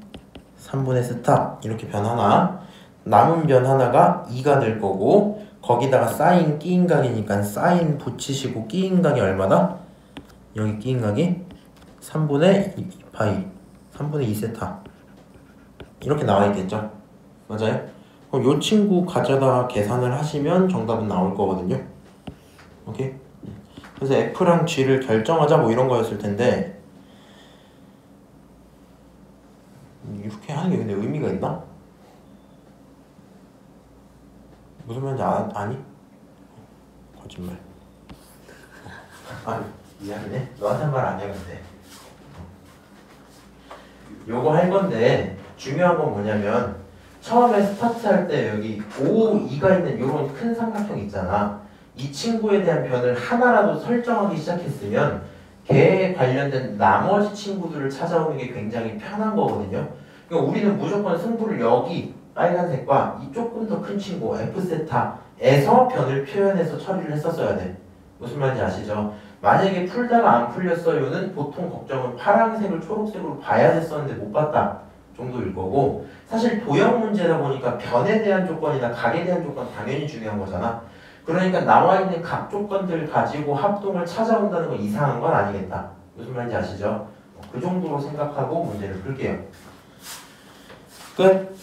3분의 스타 이렇게 변 하나, 남은 변 하나가 2가 될 거고 거기다가 사인 끼인 각이니까 사인 붙이시고 끼인 각이 얼마다? 여기 끼인 각이 3분의 2파이 3분의 2세타 이렇게 나와 있겠죠? 맞아요? 그럼 요 친구 가져다 계산을 하시면 정답은 나올 거거든요. 오케이? 그래서 F랑 G를 결정하자 뭐 이런 거였을 텐데 이렇게 하는 게 근데 의미가 있나? 무슨 말인지 아니? 거짓말. 아 미안해. 너한테 말 안 해야겠대. 요거 할 건데 중요한 건 뭐냐면 처음에 스타트 할 때 여기 O, 2가 있는 요런 큰 삼각형 있잖아. 이 친구에 대한 변을 하나라도 설정하기 시작했으면 걔에 관련된 나머지 친구들을 찾아오는 게 굉장히 편한 거거든요. 그러니까 우리는 무조건 승부를 여기 빨간색과 이 조금 더 큰 친구 F세타에서 변을 표현해서 처리를 했었어야 돼. 무슨 말인지 아시죠? 만약에 풀다가 안 풀렸어요는 보통 걱정은 파란색을 초록색으로 봐야 됐었는데 못 봤다 정도일 거고 사실 도형 문제다 보니까 변에 대한 조건이나 각에 대한 조건 당연히 중요한 거잖아. 그러니까 나와 있는 각 조건들 가지고 합동을 찾아온다는 건 이상한 건 아니겠다. 무슨 말인지 아시죠? 그 정도로 생각하고 문제를 풀게요. 끝.